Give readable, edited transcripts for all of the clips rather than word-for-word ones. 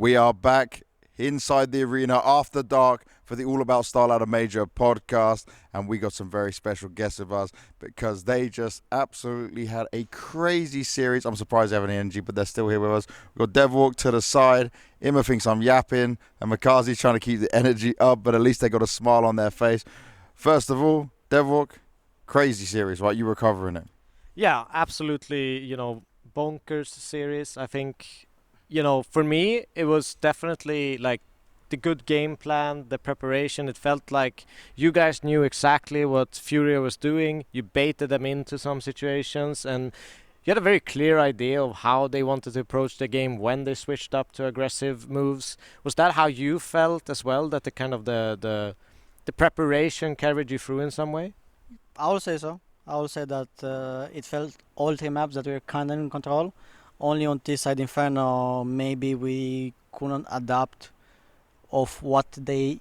We are back inside the arena after dark for the All About StarLadder Major podcast, and we got some very special guests with us because they just absolutely had a crazy series. I'm surprised they have any energy, but they're still here with us. We've got Devwalk to the side. Emma thinks I'm yapping, and makazze's trying to keep the energy up, but at least they got a smile on their face. First of all, Devwalk, crazy series, right? You were covering it. Yeah, absolutely, bonkers series. I think, for me, it was definitely like the good game plan, the preparation. It felt like you guys knew exactly what Furia was doing. You baited them into some situations, and you had a very clear idea of how they wanted to approach the game when they switched up to aggressive moves. Was that how you felt as well, that the kind of the preparation carried you through in some way? I would say so. I would say that it felt all three maps that we were kind of in control. Only on this side, Inferno, maybe we couldn't adapt of what they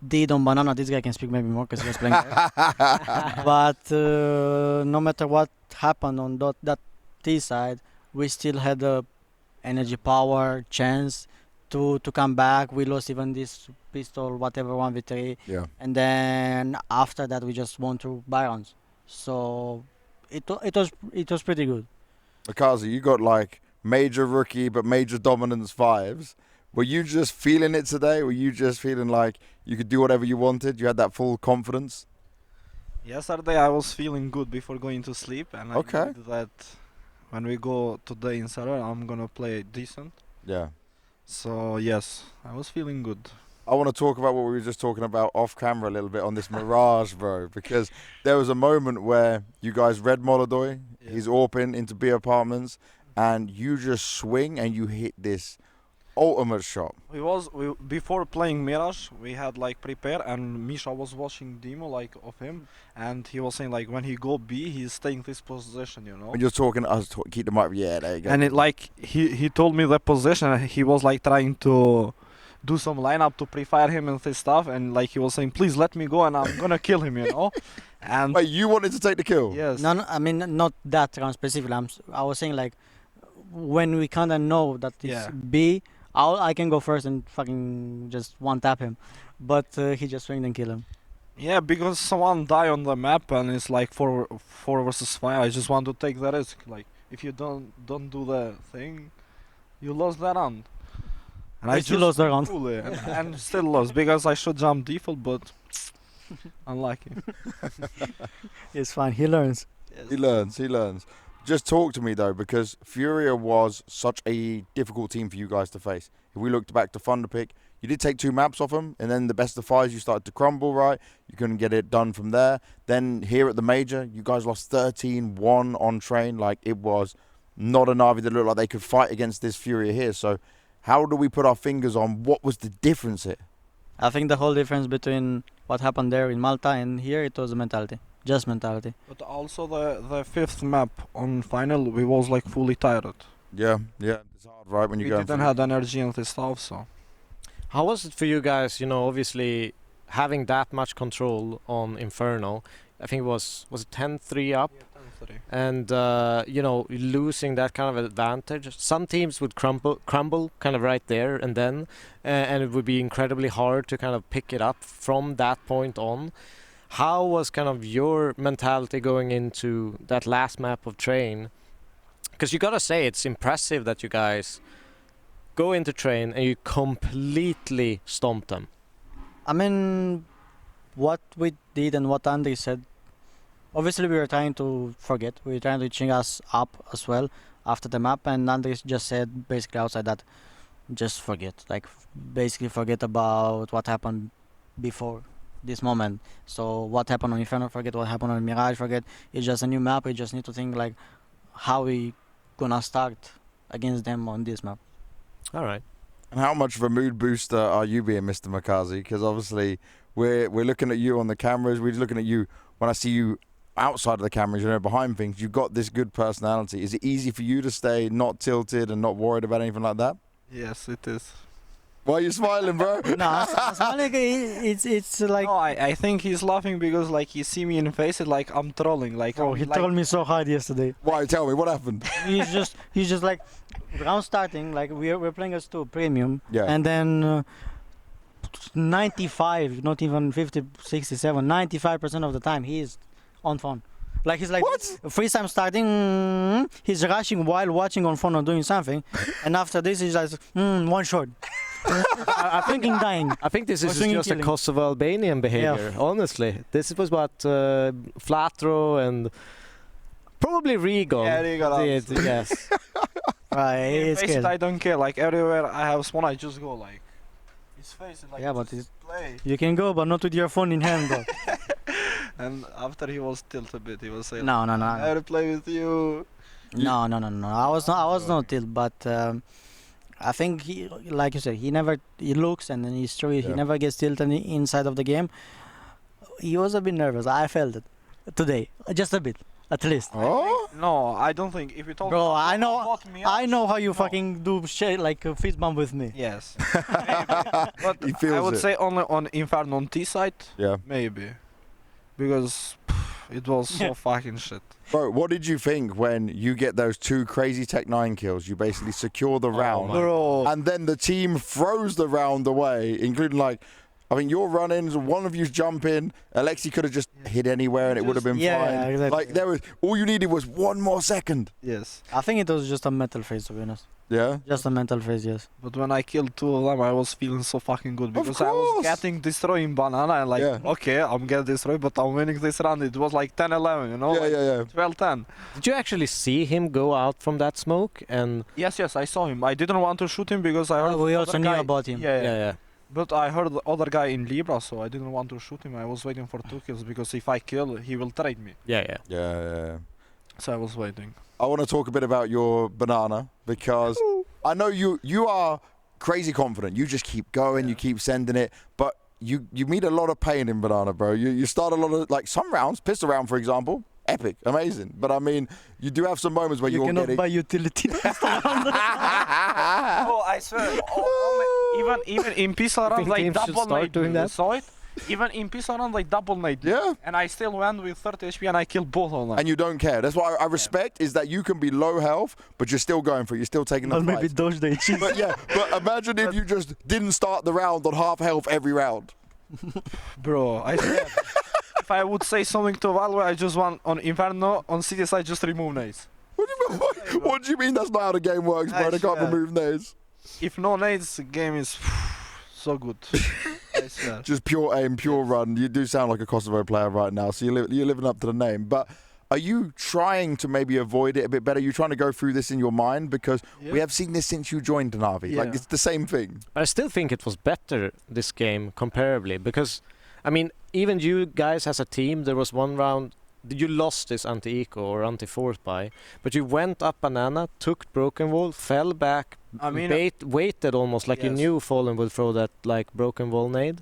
did on Banana. This guy can speak maybe more because he was playing there. But no matter what happened on that T side, we still had the energy, power, chance to come back. We lost even this pistol, whatever, 1v3. Yeah. And then after that, we just won through Byrons. So it was pretty good. Makazze, you got like major rookie but major dominance vibes. Were you just feeling it today? Were you just feeling like you could do whatever you wanted? You had that full confidence? Yesterday I was feeling good before going to sleep, and I Okay. knew that when we go today in server, I'm gonna play decent. Yeah. So yes, I was feeling good. I want to talk about what we were just talking about off camera a little bit on this Mirage, bro, because there was a moment where you guys read Molodoy, he's AWPing into B apartments, and you just swing and you hit this ultimate shot. Before playing Mirage, we had like prepare, and Misha was watching demo like of him, and he was saying like when he go B, he's staying this position, When you're talking, keep the mic, yeah, there you go. And it like he told me the position, and he was like trying to do some lineup to pre-fire him and this stuff, and like he was saying, please let me go and I'm gonna kill him, And Wait, you wanted to take the kill? yes. No, I mean not that round specifically. I was saying like when we kind of know that it's Yeah. B, I can go first and fucking just one tap him, but he just swinged and kill him. Yeah, because someone die on the map and it's like four versus 5. I just want to take the risk. Like if you don't do the thing, you lost that round. And I still lost the round. Fully, and still lost because I should jump default, but unlucky. It's fine. He learns. He learns. Just talk to me, though, because Furia was such a difficult team for you guys to face. If we looked back to Thunderpick, you did take 2 maps off them, and then the best of 5s, you started to crumble, right? You couldn't get it done from there. Then here at the Major, you guys lost 13-1 on train. Like, it was not a NAVI that looked like they could fight against this Furia here. So how do we put our fingers on what was the difference here? I think the whole difference between what happened there in Malta and here, it was mentality. Just mentality. But also the 5th map on final, we was like fully tired. Yeah, it's hard, right, when you We go. didn't have energy and this stuff, so. How was it for you guys, obviously having that much control on Inferno? I think it was it 10-3 up? Yeah, 10-3. And, losing that kind of advantage. Some teams would crumble kind of right there and then, and it would be incredibly hard to kind of pick it up from that point on. How was kind of your mentality going into that last map of train? Because you gotta say, it's impressive that you guys go into train and you completely stomp them. I mean, what we did and what Andy said, obviously we were trying to forget. We were trying to ching us up as well after the map, and Andy just said basically outside that, just forget. Like, basically forget about what happened before this moment. So what happened on Inferno, forget what happened on Mirage, forget. It's just a new map. We just need to think like how we gonna start against them on this map. All right. And how much of a mood booster are you being, Mr. makazze? Because obviously we're looking at you on the cameras. We're looking at you when I see you outside of the cameras, behind things. You've got this good personality. Is it easy for you to stay not tilted and not worried about anything like that? Yes, it is. Why are you smiling, bro? No, I'm smiling. It's like, No, I think he's laughing because like he see me in face, it like I'm trolling. Like, bro, I'm, he like, trolled me so hard yesterday. Why? Tell me what happened. He's just like, round starting, like we're playing as 2 premium, Yeah. and then 95, not even 50, 67, 95% of the time he's on phone. Like he's like, What? first time starting, he's rushing while watching on phone or doing something, and after this he's like, one shot. I'm thinking dying. I think this Or is swinging just a killing. Kosovo-Albanian behavior, honestly. This was what fl0m and probably Regal Yeah, Regal did, yes. Right, in it's face it, good. I don't care. Like everywhere I have spawn, I just go like. His face is like. Yeah, but just play. You can go, but not with your phone in hand, bro. And after he was tilt a bit, he was saying. No. I want to play with you. No. I was not tilt, but I think he, like you said, he looks and then he's true. He Yeah. never gets tilted inside of the game. He was a bit nervous. I felt it today, just a bit, at least. Oh? No, I don't think. If you told Bro, me, I know- about me, I know how you No. fucking do shit like a fist bump with me. Yes. Maybe. But He feels I would it. say only on Inferno on T side, Yeah. maybe. Because it was so fucking shit. Bro, what did you think when you get those 2 crazy Tech 9 kills? You basically secure the round. my Bro. And then the team throws the round away, including like, I mean, you're running, one of you's jumping. Alexi could have just hit anywhere and it would have been Yeah, fine. exactly. Like there was, all you needed was 1 more second. Yes. I think it was just a mental phase, to be honest. Yeah. Just a mental phase, yes. But when I killed 2 of them, I was feeling so fucking good Of because I was course. getting destroying banana and like, Yeah. okay, I'm getting destroyed, but I'm winning this round. It was like 10-11, you know? Yeah, like yeah. 12-10. Did you actually see him go out from that smoke? And Yes, I saw him. I didn't want to shoot him because I heard We the also other knew guy- about him. yeah. But I heard the other guy in Libra, so I didn't want to shoot him. I was waiting for 2 kills because if I kill, he will trade me. Yeah. Yeah. So I was waiting. I want to talk a bit about your banana because I know you are crazy confident. You just keep going, you keep sending it, but you meet a lot of pain in banana, bro. You start a lot of, like some rounds, pistol round for example, epic, amazing. But I mean, you do have some moments where You you're cannot getting... buy utility. Oh, I swear. Even in pistol rounds, think like teams should double start nade. doing You that? saw it? Even in pistol rounds, like double nade. Yeah. And I still went with 30 HP and I killed both of them. And you don't care. That's what I respect is that you can be low health, but you're still going for it. You're still taking the But maybe fight. dodge the cheese. But yeah, but imagine if you just didn't start the round on half health every round. Bro, I swear. If I would say something to Valve, I just want on Inferno, on City side, just remove nades. What do you mean? What do you mean that's not how the game works, bro? I They can't swear. remove nades. If no nades, the game is so good. I swear. Just pure aim, pure run. You do sound like a Kosovo player right now, so you're living up to the name. But are you trying to maybe avoid it a bit better? Are you trying to go through this in your mind? Because we have seen this since you joined NAVI. Like, Yeah. it's the same thing. But I still think it was better this game comparably because, I mean, even you guys as a team, there was one round you lost this anti-eco or anti-force buy, but you went up banana, took broken wall, fell back, I mean, waited almost like you yes. knew Fallen would throw that like broken wall nade,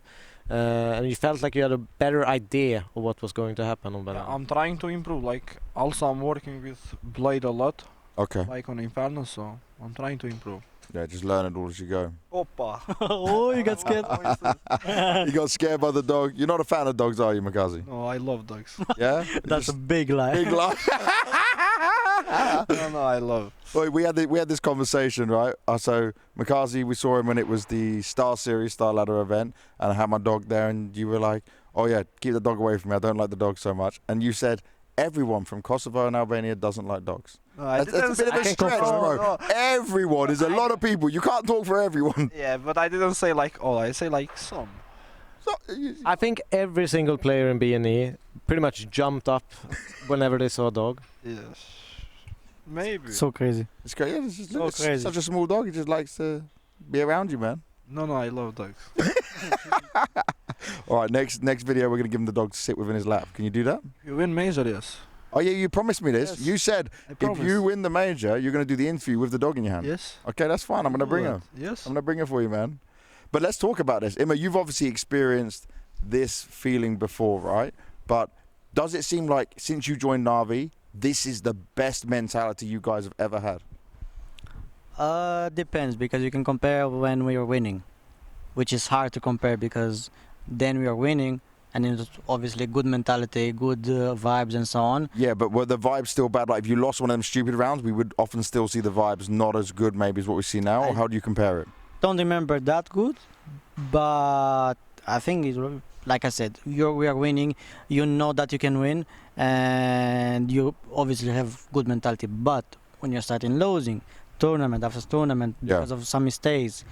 and you felt like you had a better idea of what was going to happen on banana. I'm trying to improve. Like, also I'm working with Blade a lot, Okay. like on Inferno, so I'm trying to improve. Yeah, just learn it all as you go. Oppa. Oh, you got scared. You got scared by the dog. You're not a fan of dogs, are you, Makazze? No, I love dogs. Yeah? That's a big lie. big lie. no, I love. Well, we had this conversation, right? So Makazze, we saw him when it was the Star Series, StarLadder event, and I had my dog there, and you were like, "Oh yeah, keep the dog away from me. I don't like the dog so much." And you said everyone from Kosovo and Albania doesn't like dogs. No, I That's a bit of I a can stretch, confirm. bro. No. Everyone is a lot of people. You can't talk for everyone. Yeah, but I didn't say like all. I say like some. So, I think every single player in BNE pretty much jumped up whenever they saw a dog. Yes. Maybe. So crazy. it's great. Yeah, it's just So it's crazy. such a small dog. He just likes to be around you, man. No, I love dogs. All right, next video, we're gonna give him the dog to sit within his lap. Can you do that? You win major, yes. Oh yeah, you promised me this. Yes. You said I if promise. you win the major, you're gonna do the interview with the dog in your hand. Yes. Okay, that's fine. I'm gonna bring her. Yes. I'm gonna bring her for you, man. But let's talk about this. Emma, you've obviously experienced this feeling before, right? But does it seem like since you joined NAVI, this is the best mentality you guys have ever had? Depends, because you can compare when we were winning. which is hard to compare because then we are winning, and it's obviously good mentality, good vibes, and so on. Yeah, but were the vibes still bad? Like if you lost one of them stupid rounds, we would often still see the vibes not as good maybe as what we see now, or how do you compare it? Don't remember that good, but I think like I said, we are winning. You know that you can win, and you obviously have good mentality. But when you're starting losing tournament after tournament because of some mistakes,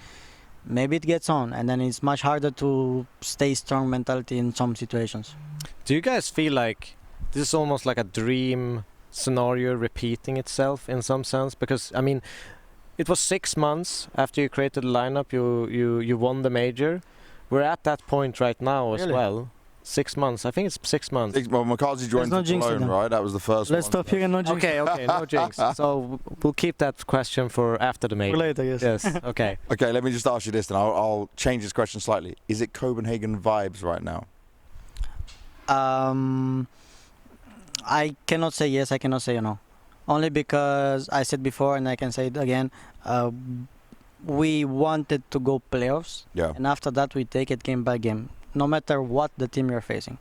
maybe it gets on, and then it's much harder to stay strong mentality in some situations. Do you guys feel like this is almost like a dream scenario repeating itself in some sense? Because I mean, it was 6 months after you created the lineup, you won the major. We're at that point right now as Really? well. 6 months. I think it's 6 months. Well, makazze joined no jinx alone, in them. right? That was the first Let's one. stop here and not jinx. Okay, no jinx. So we'll keep that question for after the major. Later, yes. Yes. Okay. Okay, let me just ask you this, and I'll change this question slightly. Is it Copenhagen vibes right now? I cannot say yes, I cannot say no. Only because I said before, and I can say it again, we wanted to go playoffs, Yeah. and after that we take it game by game, no matter what the team you're facing.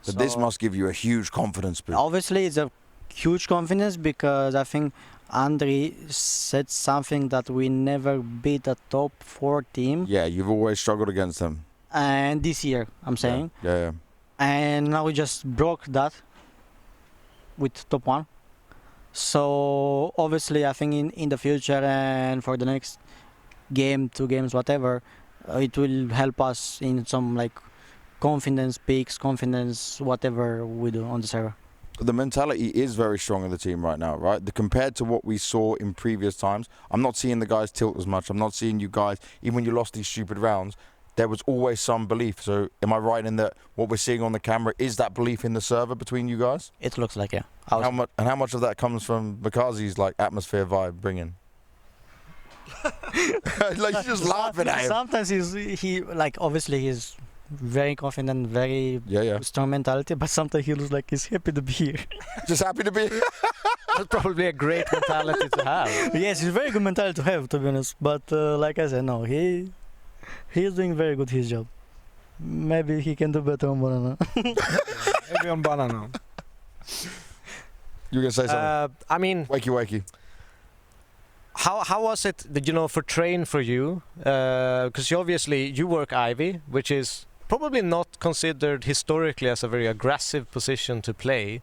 But this must give you a huge confidence boost. Obviously, it's a huge confidence because I think Andri said something that we never beat a top 4 team, Yeah, you've always struggled against them. and this year, I'm saying. Yeah. And now we just broke that with top 1. So obviously I think in the future and for the next game, 2 games, whatever, it will help us in some like confidence peaks, confidence whatever we do on the server. The mentality is very strong in the team right now, right? Compared to what we saw in previous times, I'm not seeing the guys tilt as much. I'm not seeing you guys, even when you lost these stupid rounds, there was always some belief. So am I right in that what we're seeing on the camera is that belief in the server between you guys? It looks like, yeah. How much of that comes from makazze's like atmosphere vibe bringing? Like you're just laughing at him. Sometimes he like obviously he's very confident, very Yeah. strong mentality, but sometimes he looks like he's happy to be here. Just happy to be. That's probably a great mentality to have. Yes, it's very good mentality to have, to be honest. But like I said, no, he's doing very good his job. Maybe he can do better on banana. Maybe on banana. You were gonna say something? I mean, Wakey. how was it, for train for you? Because you work Ivy, which is probably not considered historically as a very aggressive position to play.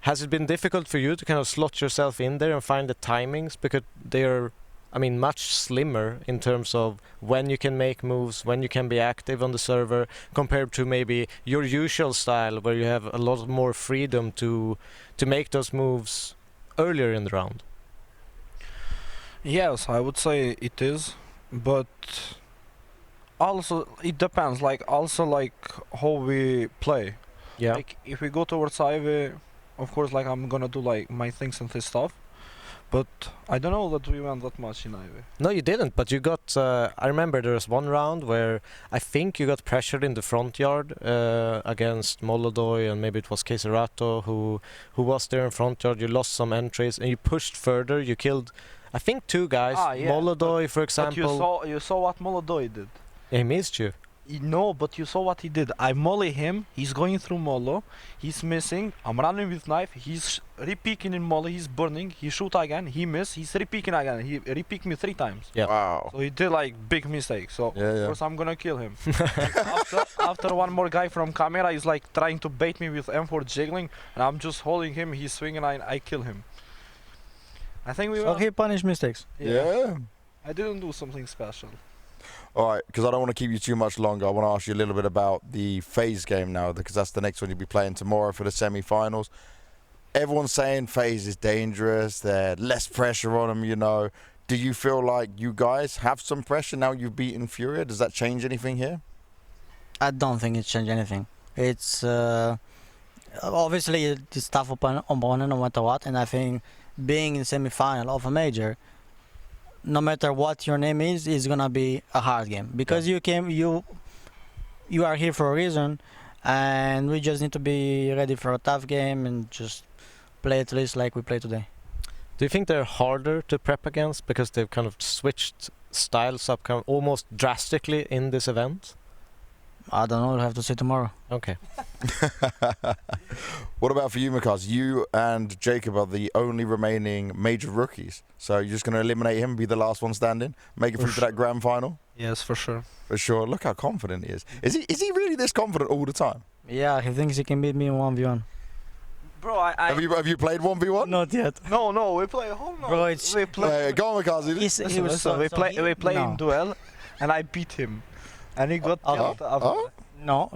Has it been difficult for you to kind of slot yourself in there and find the timings? Because they're, much slimmer in terms of when you can make moves, when you can be active on the server, compared to maybe your usual style where you have a lot more freedom to make those moves earlier in the round. Yes, I would say it is, but also it depends. Like how we play. Yeah. Like if we go towards Ivy, of course, like I'm gonna do like my things and this stuff. But I don't know that we went that much in Ivy. No, you didn't, but you got... I remember there was one round where I think you got pressured in the front yard against Molodoy, and maybe it was Keserato who was there in front yard. You lost some entries, and you pushed further. You killed, I think, 2 guys. Molodoy, for example. But you saw what Molodoy did. Yeah, he missed you. No, but you saw what he did. I molly him. He's going through Molo. He's missing. I'm running with knife. He's repeaking in Molo. He's burning. He shoot again. He miss. He's repeaking again. He repeat me 3 times. Yeah. Wow. So he did like big mistake. So of course I'm gonna kill him. after one more guy from camera is like trying to bait me with M4 jiggling, and I'm just holding him. He's swinging. I kill him. I think we. So he punished mistakes. Yeah. I didn't do something special. All right, because I don't want to keep you too much longer. I want to ask you a little bit about the FaZe game now, because that's the next one you'll be playing tomorrow for the semi-finals. Everyone's saying FaZe is dangerous. There's less pressure on them, Do you feel like you guys have some pressure now you've beaten Furia? Does that change anything here? I don't think it changed anything. It's obviously it's tough opponent no matter what, and I think being in semi-final of a major, no matter what your name is gonna be a hard game because you are here for a reason, and we just need to be ready for a tough game and just play at least like we play today. Do you think they're harder to prep against because they've kind of switched styles up almost drastically in this event? I don't know. I'll have to see tomorrow. Okay. What about for you, Makazze? You and Jacob are the only remaining major rookies. So you're just going to eliminate him, be the last one standing, make it through to that grand final? Yes, for sure. For sure. Look how confident he is. Is he really this confident all the time? Yeah, he thinks he can beat me in 1v1. Bro, Have you played 1v1? Not yet. No, we play home now. Bro, it's... We play. Go on, Makazze. We play in duel, and I beat him, and he got killed after. No.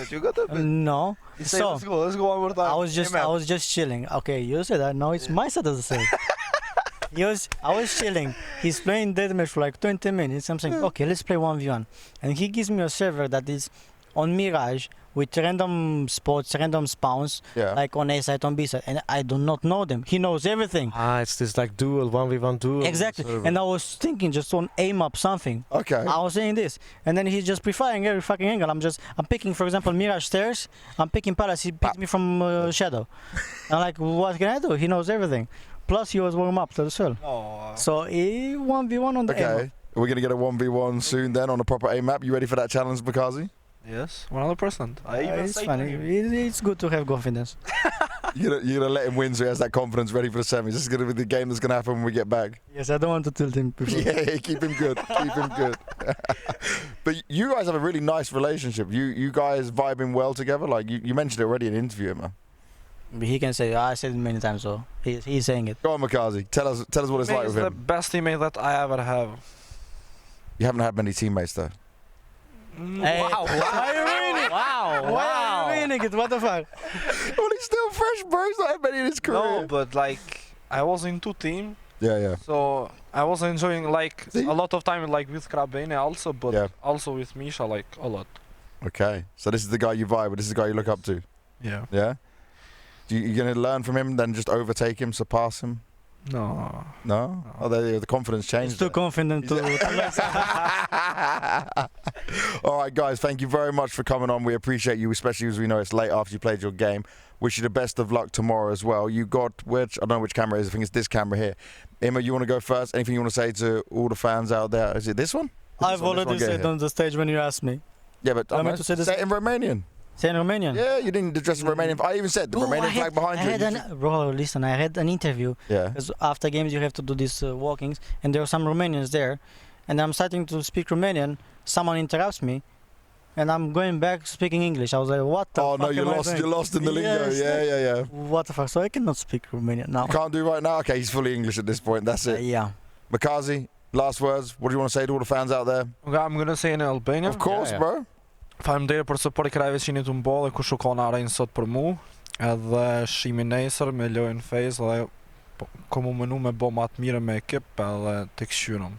You got a bit. No. You say, let's go one more time. I was just chilling. Okay, you said that. Now it's my set of the set. I was chilling. He's playing deathmatch for like 20 minutes. I'm saying, okay, let's play 1v1. And he gives me a server that is on Mirage with random spots, random spawns, like on A side, on B side, and I do not know them. He knows everything. It's this like duel, 1v1 duel. Exactly. Sort of. And I was thinking just on aim up something. Okay. I was saying this, and then he's just prefiring every fucking angle. I'm picking, for example, Mirage stairs. I'm picking Palace. He picked me from Shadow. I'm like, what can I do? He knows everything. Plus, he was warm up as well. So, 1v1 on the aim up. We're going to get a 1v1 soon then on a proper aim map. You ready for that challenge, Makazze? Yes, 100%. It's funny. It's good to have confidence. You're gonna let him win so he has that confidence ready for the semis. This is gonna be the game that's gonna happen when we get back. Yes, I don't want to tilt him before. Yeah, keep him good. Keep him good. But you guys have a really nice relationship. You guys vibing well together. Like you mentioned it already in an interview, man. He can say, I said it many times, so he's saying it. Go on, Makazze. Tell us what it's like with He's the him. best teammate that I ever have. You haven't had many teammates though. Hey, Wow. why are you ruining it? Why are you ruining it? What the fuck? Well, he's still fresh, bro. He's not had many in his career. No, but like I was in 2 teams. Yeah. So I was enjoying like See? a lot of time like with Krabene also, but also with Misha like a lot. Okay, so this is the guy you vibe with. This is the guy you look up to. Yeah. Yeah. You gonna learn from him, then just overtake him, surpass him? No. No. Oh, the confidence changed. He's too confident to All right, guys, thank you very much for coming on. We appreciate you, especially as we know it's late after you played your game. Wish you the best of luck tomorrow as well. You got I don't know which camera it is. I think it's this camera here. Emma, you want to go first? Anything you want to say to all the fans out there? Is it this one? I've already said on the stage when you asked me. Yeah, but I meant to say this. Say it in Romanian. Say in Romanian? Yeah, you didn't address the Romanian. I even said the Romanian flag behind you. Bro, listen, I had an interview. Yeah. Because after games you have to do these walkings, and there were some Romanians there, and I'm starting to speak Romanian. Someone interrupts me, and I'm going back speaking English. I was like, what the fuck? Oh no, you're lost in the lingo. Yeah. What the fuck? So I cannot speak Romanian now. You can't do right now? Okay, he's fully English at this point. That's it. Yeah. Makazze, last words. What do you want to say to all the fans out there? Okay, I'm gonna say in Albanian. Of course, bro. Faleminderit për support kraj veçinit unë bollë ku shkon arrin sot për mu, edhe shimi nesër me lojën Face dhe komu menu me bë më të mirë me ekip edhe të këshyrëm.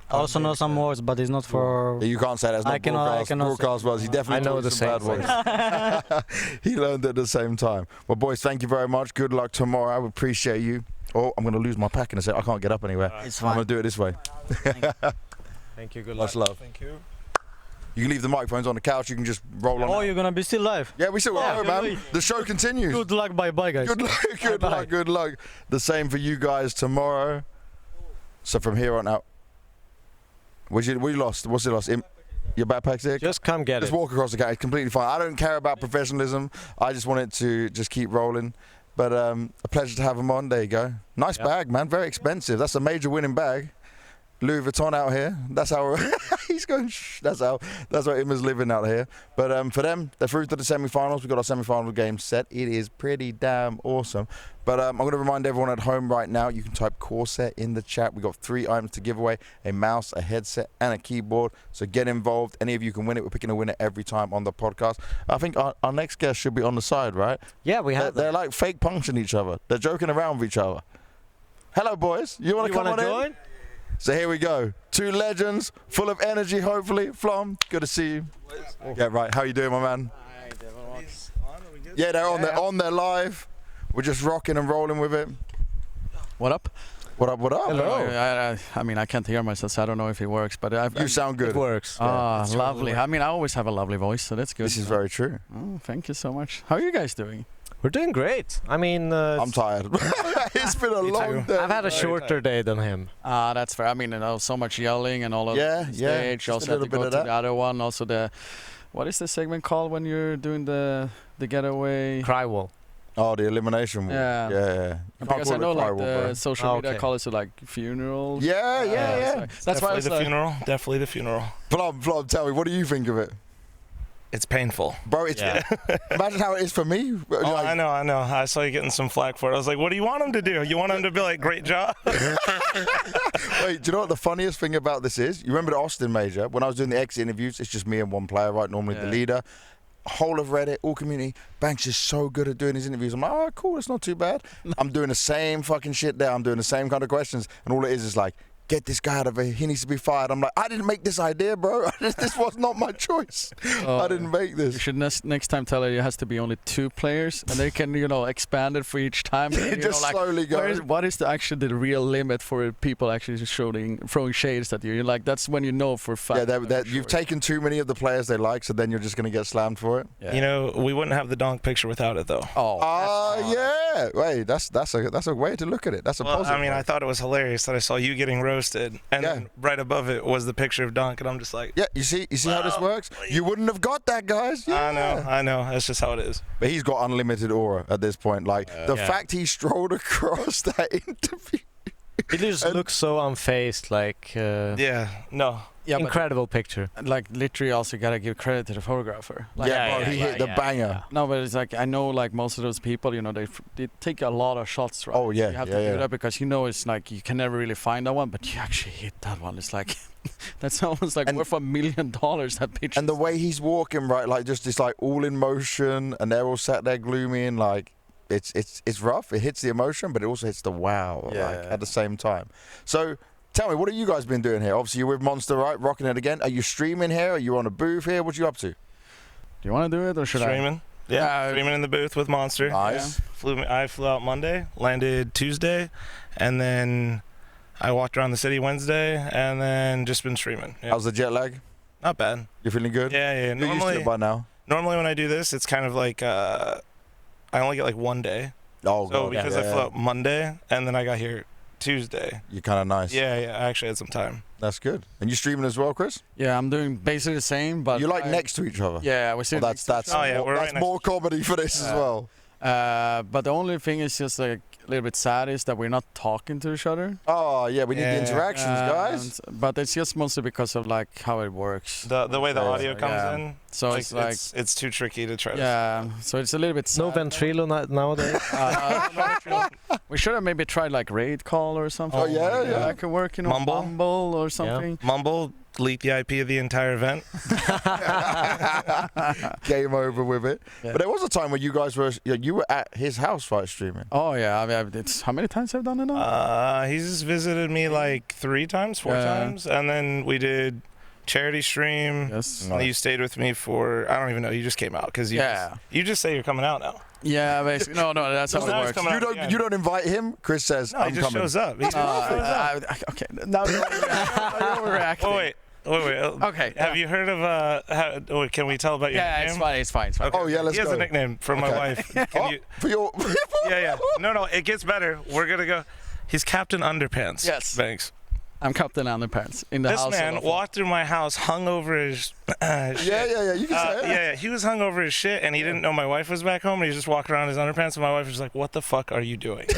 I also know some words, but it's not for... You can't say that's not broadcast words. He definitely know the some bad words. He learned it at the same time. Well, boys, thank you very much. Good luck tomorrow. I appreciate you. Oh, I'm going to lose my pack in a second. I can't get up anywhere. It's fine. I'm going to do it this way. Thank you. Good luck. Much love. Thank you. You can leave the microphones on the couch. You can just roll on. Oh, you're going to be still live? Yeah, we still are, man. The show continues. Good luck. Bye-bye, guys. Good luck. The same for you guys tomorrow. So from here on out. What you lost? What's it lost? Your backpack's here? Just come get it. Just walk across the couch. It's completely fine. I don't care about professionalism. I just want it to just keep rolling. But a pleasure to have him on. There you go. Nice bag, man. Very expensive. That's a major winning bag. Louis Vuitton out here. That's how he's going. That's how Imma's living out here. But for them, they're through to the semi-finals. We've got our semi-final game set. It is pretty damn awesome. But I'm going to remind everyone at home right now, you can type Corsair in the chat. We've got 3 items to give away: a mouse, a headset, and a keyboard. So get involved. Any of you can win it. We're picking a winner every time on the podcast. I think our next guest should be on the side, right? Yeah, we have. They're like fake punching each other. They're joking around with each other. Hello, boys. You want to come on join? in? So here we go. 2 legends, full of energy, hopefully. fl0m, good to see you. Yeah, right. How you doing, my man? Yeah, they're on there live. We're just rocking and rolling with it. What up? What up? Hello. I mean, I can't hear myself, so I don't know if it works, but you sound good. It works. Ah, lovely. I mean, I always have a lovely voice, so that's good. This is very true. Oh, thank you so much. How are you guys doing? We're doing great. I mean, I'm tired. It's been a long day. I've had a shorter day than him. That's fair. I mean, so much yelling and all of the stage. Just Also had to go to the other one. Also what is the segment called when you're doing the getaway? Cry wall. Oh, the elimination wall. Yeah. Because I know the social media call it like funerals. Yeah. That's why the funeral. Definitely the funeral. Flom, tell me, what do you think of it? It's painful. Bro, it's imagine how it is for me. Oh, like, I know. I saw you getting some flack for it. I was like, what do you want him to do? You want him to be like, great job? Wait, do you know what the funniest thing about this is? You remember the Austin Major? When I was doing the exit interviews, it's just me and one player, right? Normally the leader. Whole of Reddit, all community. Banks is so good at doing his interviews. I'm like, oh, cool, it's not too bad. I'm doing the same fucking shit there. I'm doing the same kind of questions. And all it is like, get this guy out of here. He needs to be fired. I'm like, I didn't make this idea, bro. This was not my choice. I didn't make this. You should next time tell her it has to be only 2 players, and they can, expand it for each time. And, just slowly go. What is actually the real limit for people actually just throwing shades at you? You're like, that's when you know for a fact. Yeah, you've taken too many of the players they like, so then you're just going to get slammed for it. Yeah. We wouldn't have the donk picture without it, though. Yeah. Wait, that's a way to look at it. That's a positive. I mean, I thought it was hilarious that I saw you getting roasted, and then right above it was the picture of Dunk, and I'm just like, you see how this works? You wouldn't have got that, guys. Yeah. I know. That's just how it is. But he's got unlimited aura at this point. Like the fact he strolled across that interview. He just looks so unfazed, like. Incredible picture. Like literally, also gotta give credit to the photographer. Like, he hit the banger. No, but it's like I know, like most of those people, they take a lot of shots, right? Oh yeah, you have to do that because it's like you can never really find that one, but you actually hit that one. It's like that's almost like worth $1 million. That picture. And the way he's walking, right, like just it's like all in motion, and they're all sat there gloomy and like. It's rough. It hits the emotion, but it also hits the wow at the same time. So tell me, what have you guys been doing here? Obviously, you're with Monster, right? Rocking it again. Are you streaming here? Are you on a booth here? What are you up to? Do you want to do it or should streaming? Streaming in the booth with Monster. Nice. I flew out Monday, landed Tuesday, and then I walked around the city Wednesday, and then just been streaming. Yeah. How's the jet lag? Not bad. You're feeling good? Yeah. You're used to it by now. Normally when I do this, it's kind of like I only get like 1 day. Oh, so because I flew out Monday and then I got here Tuesday. You're kind of nice. Yeah. I actually had some time. That's good. And you streaming as well, Chris? Yeah, I'm doing basically the same, but you like next to each other. Yeah, we're sitting. That's more comedy for this as well. But the only thing is just like a little bit sad is that we're not talking to each other. Oh yeah, we need the interactions, guys. But it's just mostly because of like how it works. The way the audio comes in. So it's like it's too tricky to try. So it's a little bit sad. No ventrilo nowadays. We should have maybe tried like raid call or something. Oh yeah. That could work, Mumble or something. Mumble. Leak the IP of the entire event. Game over with it. Yeah. But there was a time when you guys were at his house, right, streaming. Oh yeah, I mean, how many times have I done it now? He's visited me like 3 times, 4 times, and then we did charity stream. Yes. You stayed with me for I don't even know. You just came out because you just say you're coming out now. Yeah, basically. No, that's how it works. You don't invite him. Chris says, "No, he just shows up." Okay. No, overreacting. Oh wait. Okay. Have you heard of can we tell about your nickname? Yeah, it's fine. Okay. Oh yeah, let's go. He has a nickname for my wife. For your Yeah. No, it gets better. We're going to go. He's Captain Underpants. Yes. Thanks. I'm Captain Underpants in the house. This man walked through my house, hung over his shit. Yeah. You can say it. Yeah. He was hung over his shit, and he didn't know my wife was back home, and he just walked around in his underpants, and my wife was like, "What the fuck are you doing?" Get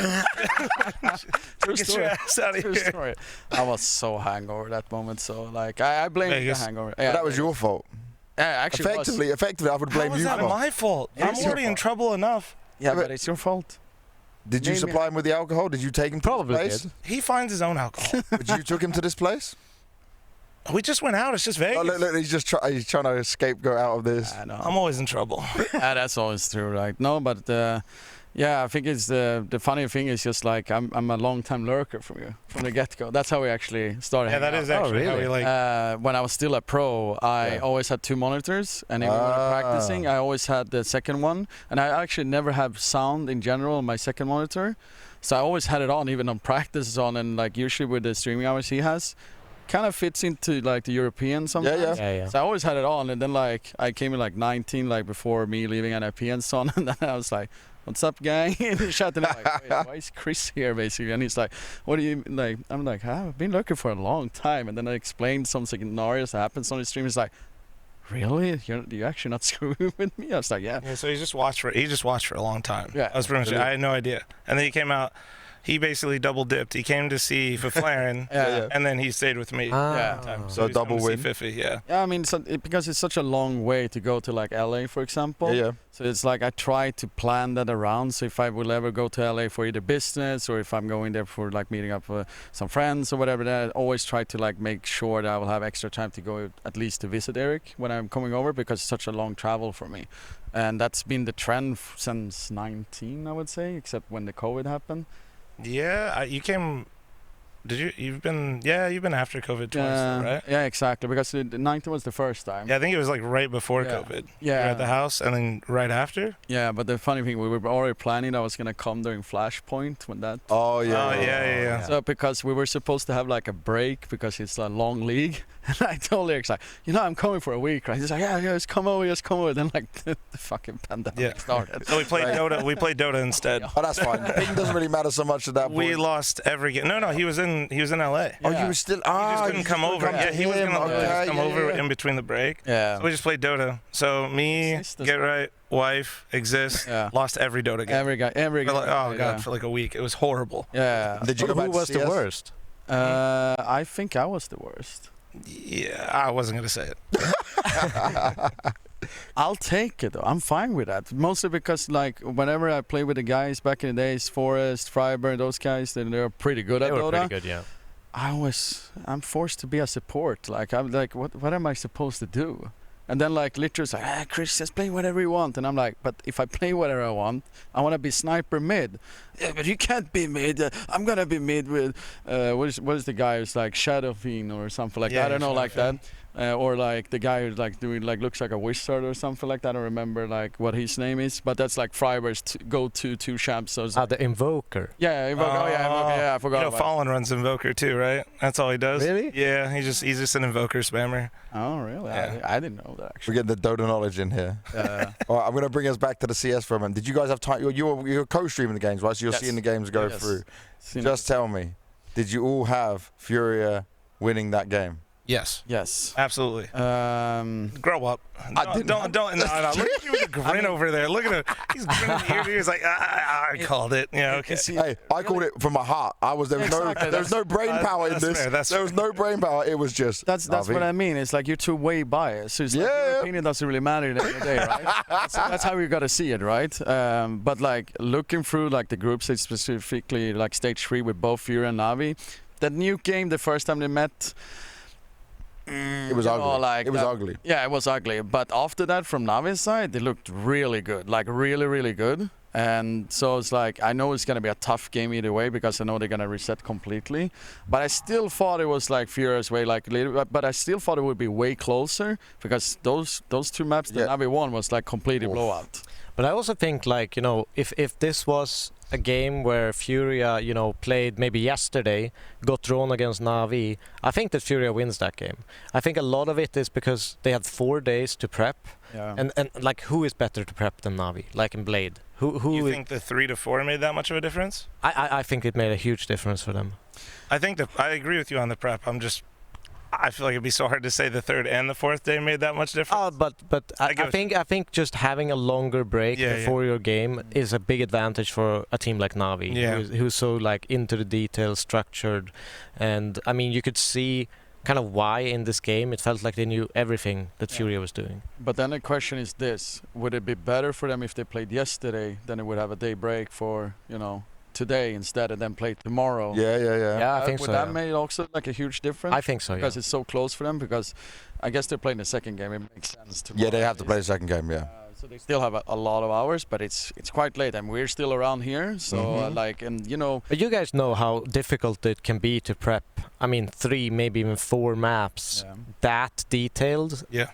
your ass out of here. Story. I was so hangover that moment, so like I blame the hangover. Yeah, that was your fault. Yeah, actually, effectively, I would blame you. How is that my fault? I'm already in trouble enough. Yeah, but it's your fault. Did you supply him with the alcohol? Did you take him to this place? He finds his own alcohol. But you took him to this place? We just went out. It's just Vegas. Oh, look, he's trying to scapegoat out of this. I know. I'm always in trouble. That's always true, right? No, but I think it's the funny thing is just like I'm a long-time lurker from the get-go. That's how we actually started. Yeah, that is actually how we like. When I was still a pro, I always had 2 monitors, and even when I'm practicing, I always had the second one. And I actually never have sound in general on my second monitor, so I always had it on, even on practice on, and like usually with the streaming hours he has. Kind of fits into like the European sometimes. Yeah. So I always had it on, and then like I came in like 19 like before me leaving NIP and so on, and then I was like, what's up, gang? And he's shouting like, wait, why is Chris here, basically? And he's like, what do you like? I'm like, I've been looking for a long time. And then I explained some scenarios that happens on the stream. He's like, really? You're actually not screwing with me? I was like, yeah. So he just watched for a long time. Yeah. I was pretty much, I had no idea. And then he came out. He basically double dipped. He came to see fl0m, and then he stayed with me. Yeah. So double win. Yeah. Yeah, I mean, because it's such a long way to go to like LA, for example. Yeah. So it's like I try to plan that around. So if I will ever go to LA for either business or if I'm going there for like meeting up with some friends or whatever, then I always try to like make sure that I will have extra time to go at least to visit Eric when I'm coming over, because it's such a long travel for me. And that's been the trend since 19, I would say, except when the COVID happened. Yeah, you came. You've been after COVID twice, though, right? Yeah, exactly. Because the 19 was the first time. Yeah, I think it was like right before COVID. Yeah. You were at the house, and then right after. Yeah, but the funny thing, we were already planning I was gonna come during Flashpoint when that. Oh yeah. Oh yeah. So because we were supposed to have like a break because it's a long league, and I told Eric like, I'm coming for a week, right? He's like, yeah, just come over. Then like the fucking pandemic started. So we played Dota. We played Dota instead. Oh, that's fine. It doesn't really matter so much at that point. We lost every game. No, he was in LA. Oh, you were still. He just couldn't come over. Yeah, he was gonna come over in between the break. Yeah. So we just played Dota. So me, Get Right, wife, Exist, lost every Dota game. Every guy. Oh god, for like a week. It was horrible. Yeah. Did you go back Who to was the CS? worst? I think I was the worst. Yeah, I wasn't gonna say it. I'll take it though. I'm fine with that. Mostly because like whenever I play with the guys back in the days, Forrest, Freiberg, those guys, they're pretty good at Dota. They were pretty good, yeah. I'm forced to be a support. Like I'm like, what am I supposed to do? And then like literally like, Chris, just play whatever you want. And I'm like, but if I play whatever I want to be sniper mid. Yeah, but you can't be mid. I'm gonna be mid with what is the guy who's like Shadow Fiend or something like that. I don't know, like that. Or like the guy who's like doing like looks like a wizard or something like that. I don't remember like what his name is, but that's like Freiberg's go-to two champs. So the Invoker. Yeah, Invoker. Invoker. Yeah, I forgot. You know, Fallen runs Invoker too, right? That's all he does. Really? Yeah, he's just an Invoker spammer. Oh, really? Yeah. I didn't know that. Actually. We're getting the Dota knowledge in here. All right, I'm going to bring us back to the CS for a minute. Did you guys have time? You're co-streaming the games, right? So you're seeing the games go through. Just tell me, did you all have Furia winning that game? Yes. Yes. Absolutely. Grow up. I didn't. Don't. No. Look at you with a grin over there. Look at him. He's grinning ear to ear. He's like, I called it. Yeah. Okay. Hey, I called it from my heart. There was no brain power in this. There was no brain power. It was just. That's what I mean. It's like you're too way biased. So it's like your opinion doesn't really matter at the end of the day, right? that's how you got to see it, right? But like looking through like the groups, specifically like stage 3 with both Furia and NAVI, that new game, the first time they met. It was ugly. It was ugly. Yeah, it was ugly. But after that, from Navi's side, they looked really good. Like really, really good. And so it's like, I know it's going to be a tough game either way because I know they're going to reset completely. But I still thought it was like Furia's way, like later. But I still thought it would be way closer because those two maps that Navi won was like completely blowout. But I also think like, if this was a game where Furia, played maybe yesterday, got drawn against NAVI, I think that Furia wins that game. I think a lot of it is because they had 4 days to prep. Yeah. And like, who is better to prep than NAVI? Like in Blade. Who you think the 3 to 4 made that much of a difference? I think it made a huge difference for them. I think that I agree with you on the prep. I feel like it'd be so hard to say the 3rd and the 4th day made that much difference. Oh, but I think just having a longer break before your game is a big advantage for a team like NAVI, who's so like into the details, structured, and I mean you could see kind of why in this game it felt like they knew everything that Furia was doing. But then the question is this: would it be better for them if they played yesterday than it would have a day break for today instead and then play tomorrow? Yeah, I think would so. Would that make also like a huge difference? I think so, because it's so close for them. Because I guess they're playing the second game. It makes sense. Yeah, they have to play the second game. Yeah. So they still have a lot of hours, but it's quite late, and we're still around here. So But you guys know how difficult it can be to prep. I mean, 3, maybe even 4 maps that detailed. Yeah.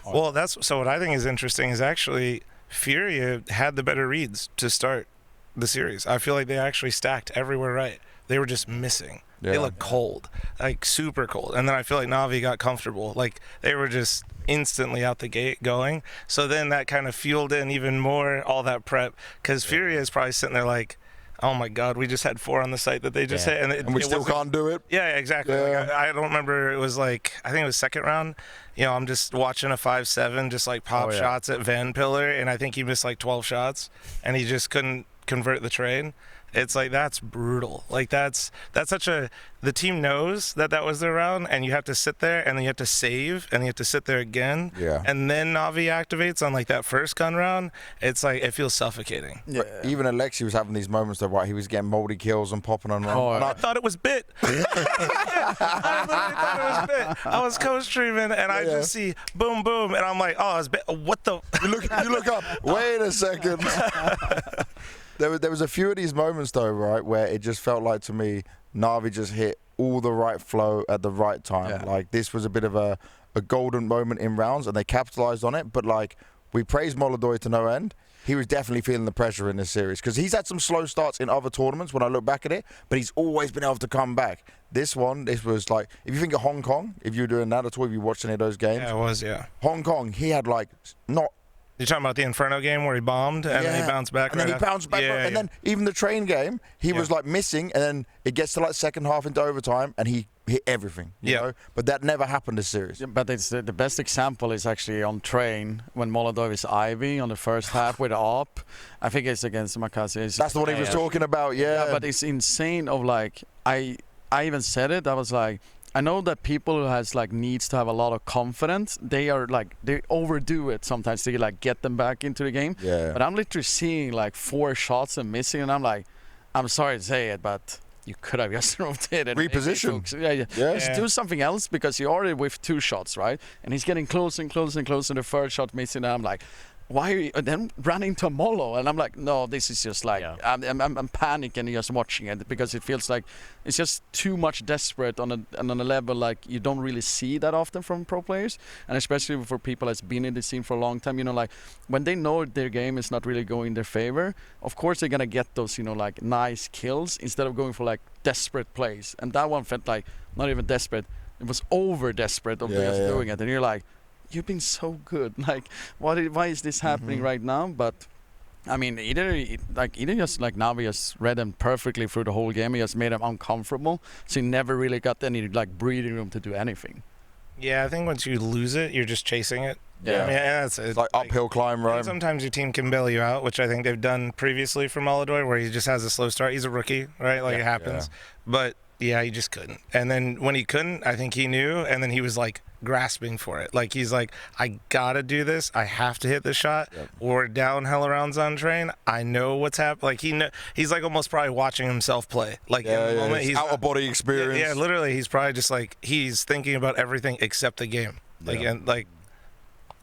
Well, so what I think is interesting is actually Furia had the better reads to start the series. I feel like they actually stacked everywhere right. they were just missing. Yeah. They looked cold, like super cold. And then I feel like Navi got comfortable. Like they were just instantly out the gate going. So then that kind of fueled in even more all that prep, because Furia is probably sitting there like, oh my God, we just had 4 on the site that they just hit, and we still can't do it. Yeah, exactly. Yeah. Like, I don't remember. It was like, I think it was second round. I'm just watching a 5-7 just like pop shots at Van Pillar, and I think he missed like 12 shots, and he just couldn't convert the trade. It's like, that's brutal. Like that's such a, the team knows that was their round, and you have to sit there and then you have to save and you have to sit there again. Yeah. And then Navi activates on like that first gun round. It's like, it feels suffocating. Yeah. Even Alexi was having these moments though, right? He was getting moldy kills and popping on. I thought it was bit. I literally thought it was bit. I was co-streaming and I just see boom, boom, and I'm like, oh, it's bit. What the? You look up. Wait a second. There was a few of these moments though, right, where it just felt like to me, Navi just hit all the right flow at the right time. Yeah. Like this was a bit of a golden moment in rounds, and they capitalized on it. But like we praised Molodoi to no end. He was definitely feeling the pressure in this series because he's had some slow starts in other tournaments when I look back at it, but he's always been able to come back. This was like, if you think of Hong Kong, if you're doing that at all, if you watched any of those games. Yeah, it was, yeah. Hong Kong, he had like not. You're talking about the Inferno game where he bombed and then he bounced back. And then he bounced back. And then even the train game, he was like missing, and then it gets to like second half into overtime, and he hit everything. You know? But that never happened this series. Yeah, but it's the best example is actually on train when Molodov is Ivy on the first half with AWP. I think it's against makazze. That's the one he was talking about, yeah. But it's insane of like, I even said it, I was like, I know that people who has like needs to have a lot of confidence, they overdo it sometimes to like get them back into the game. Yeah. But I'm literally seeing like 4 shots and missing, and I'm like, I'm sorry to say it, but you could have just rotated. Reposition. Just do something else, because you already with 2 shots, right? And he's getting closer and closer and closer. The third shot missing, and I'm like, why are you then running to Molo? And I'm like, no, this is just like, I'm panicking just watching it, because it feels like it's just too much desperate on a level like you don't really see that often from pro players, and especially for people that's been in the scene for a long time. Like when they know their game is not really going in their favor, of course they're gonna get those like nice kills instead of going for like desperate plays. And that one felt like not even desperate; it was over desperate of just doing it. And you're like, you've been so good. Like, why is this happening right now? But I mean, either just like Navi just read them perfectly through the whole game. He just made them uncomfortable, so he never really got any like breathing room to do anything. Yeah, I think once you lose it, you're just chasing it. Yeah, I mean, that's it's like uphill climb, right? Sometimes your team can bail you out, which I think they've done previously for Molodoi, where he just has a slow start. He's a rookie, right? Like it happens, but. Yeah, he just couldn't. And then when he couldn't, I think he knew, and then he was like grasping for it. Like he's like, I gotta do this. I have to hit the shot. Or down hella rounds on train. I know what's happening. Like he's like almost probably watching himself play. Like in the moment, he's out of body experience. Yeah, literally, he's probably just like he's thinking about everything except the game. Like and like,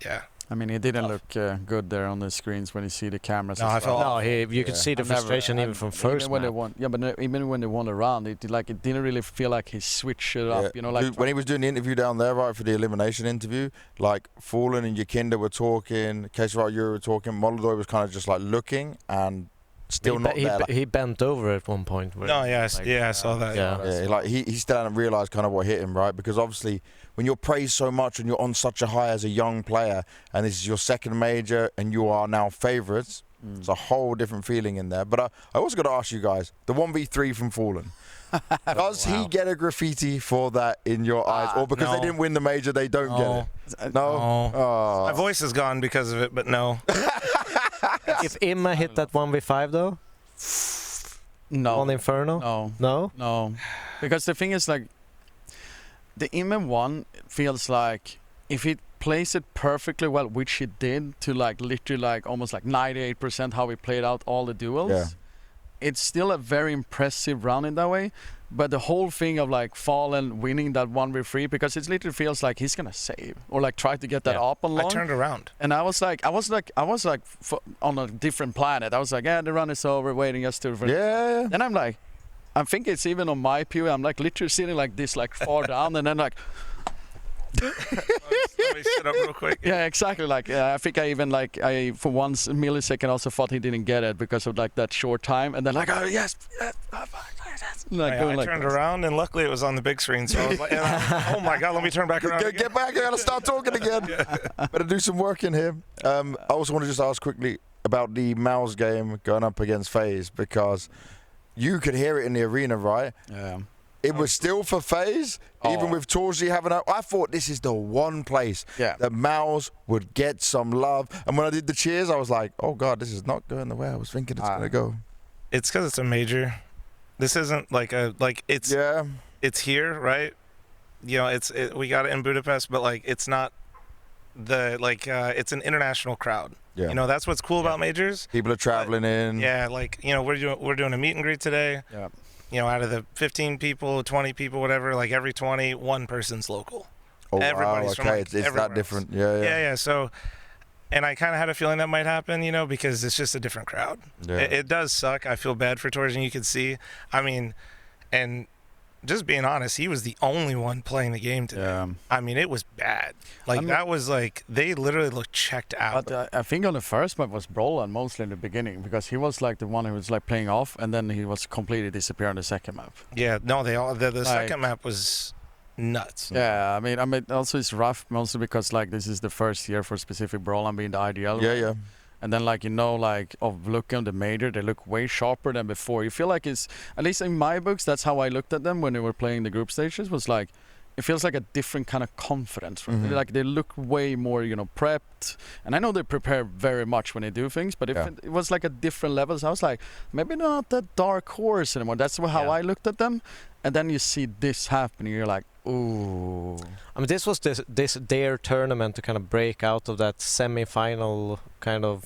yeah. I mean, he didn't look good there on the screens when you see the cameras. No, I felt you could see the frustration even from first. When they won, but even when they won the round, it didn't really feel like he switched it up. Like dude, when he was doing the interview down there, right, for the elimination interview, like fl0m and Yakinda were talking, Keshavar, you were talking, Molodoi was kind of just like looking and still not there. He bent over at one point. I saw that. Yeah, like he still hadn't realised kind of what hit him, right? Because obviously, when you're praised so much and you're on such a high as a young player, and this is your second major, and you are now favourites, it's a whole different feeling in there. But I also got to ask you guys, the 1v3 from fl0m, does he get a graffiti for that in your eyes, or because they didn't win the major, they don't get it? No. My voice is gone because of it, but no. If Imma hit that 1v5 though? No. On Inferno? No. Because the thing is, like, the Imma one feels like if he plays it perfectly well, which he did to like literally like almost like 98% how he played out all the duels, it's still a very impressive round in that way. But the whole thing of like fl0m winning that 1v3, because it literally feels like he's gonna save or like try to get that up and long. I turned around and I was like on a different planet. I was like, the run is over, waiting just to. Yeah. And I'm like, I think it's even on my POV. I'm like literally sitting like this, like far down, and then like. Let me sit up real quick. Yeah, exactly. Like I think I even like for 1 millisecond also thought he didn't get it because of like that short time, and then like, oh yes, I turned around, and luckily it was on the big screen, so I was like, oh my God, let me turn back around. Get back, I gotta start talking again. Better do some work in here. I also want to just ask quickly about the Mouse game going up against FaZe, because you could hear it in the arena, right? Yeah. It was still for FaZe, even with Torsi having I thought this is the one place that Mouse would get some love. And when I did the cheers, I was like, oh God, this is not going the way I was thinking it's going to go. It's because it's a major. This isn't it's here, right? You know, we got it in Budapest, but it's not it's an international crowd. Yeah. You know, that's what's cool about majors. People are traveling in. Yeah, we're doing a meet and greet today. Yeah. You know, out of the 15 people, 20 people, whatever, every 20, one person's local. Oh, Everybody's wow, okay. It's that different. Yeah. So, and I kind of had a feeling that might happen, you know, because it's just a different crowd. Yeah. It does suck. I feel bad for Torsi, and you can see. I mean, and just being honest, he was the only one playing the game today. Yeah. I mean, it was bad. That was they literally looked checked out. But I think on the first map was Brolan mostly in the beginning, because he was the one who was playing off, and then he was completely disappeared on the second map. Yeah, no, the second map was nuts. Yeah, I mean, also it's rough mostly because this is the first year for specific Brolan being the IDL. Yeah. And then of looking on the major, they look way sharper than before. You feel like it's, at least in my books, that's how I looked at them when they were playing the group stages, was it feels like a different kind of confidence. Mm-hmm. They look way more, prepped. And I know they prepare very much when they do things, but it was a different level. So I was like, maybe not that dark horse anymore. That's how I looked at them. And then you see this happening, you're like, ooh. I mean, this was their tournament to kind of break out of that semi-final kind of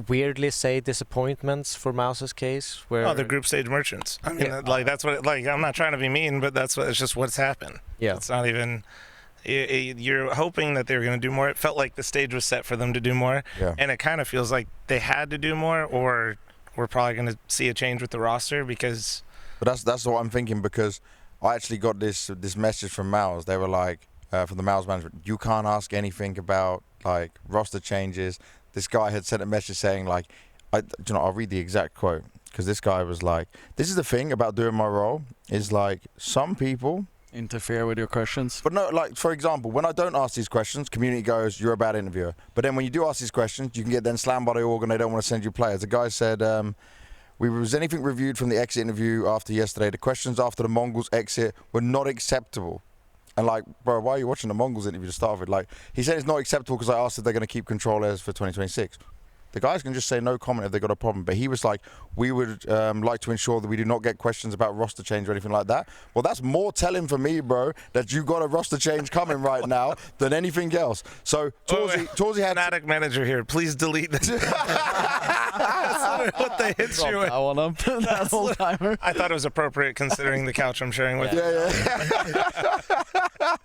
weirdly say disappointments for Mouse's case, where the group stage merchants. I mean, that's what I'm not trying to be mean, but it's just what's happened. Yeah, it's not even. You're hoping that they were going to do more. It felt like the stage was set for them to do more, and it kind of feels like they had to do more, or we're probably going to see a change with the roster because. But that's what I'm thinking, because I actually got this message from Mouse. They were from the Mouse management, you can't ask anything about roster changes. This guy had sent a message saying I'll read the exact quote, because this guy was like, this is the thing about doing my role, is some people interfere with your questions. But no, for example, when I don't ask these questions, community goes, you're a bad interviewer. But then when you do ask these questions, you can get then slammed by the org and they don't want to send you players. The guy said, was anything reviewed from the exit interview after yesterday? The questions after the Mongols exit were not acceptable. And bro, why are you watching the Mongols interview to start with? He said it's not acceptable because I asked if they're going to keep control airs for 2026. The guys can just say no comment if they got a problem. But he was like, we would like to ensure that we do not get questions about roster change or anything like that. Well, that's more telling for me, bro, that you got a roster change coming right now than anything else. So Torsi had Fnatic manager here. Please delete this. What they hit you with. I want up that whole timer. I thought it was appropriate considering the couch I'm sharing with you.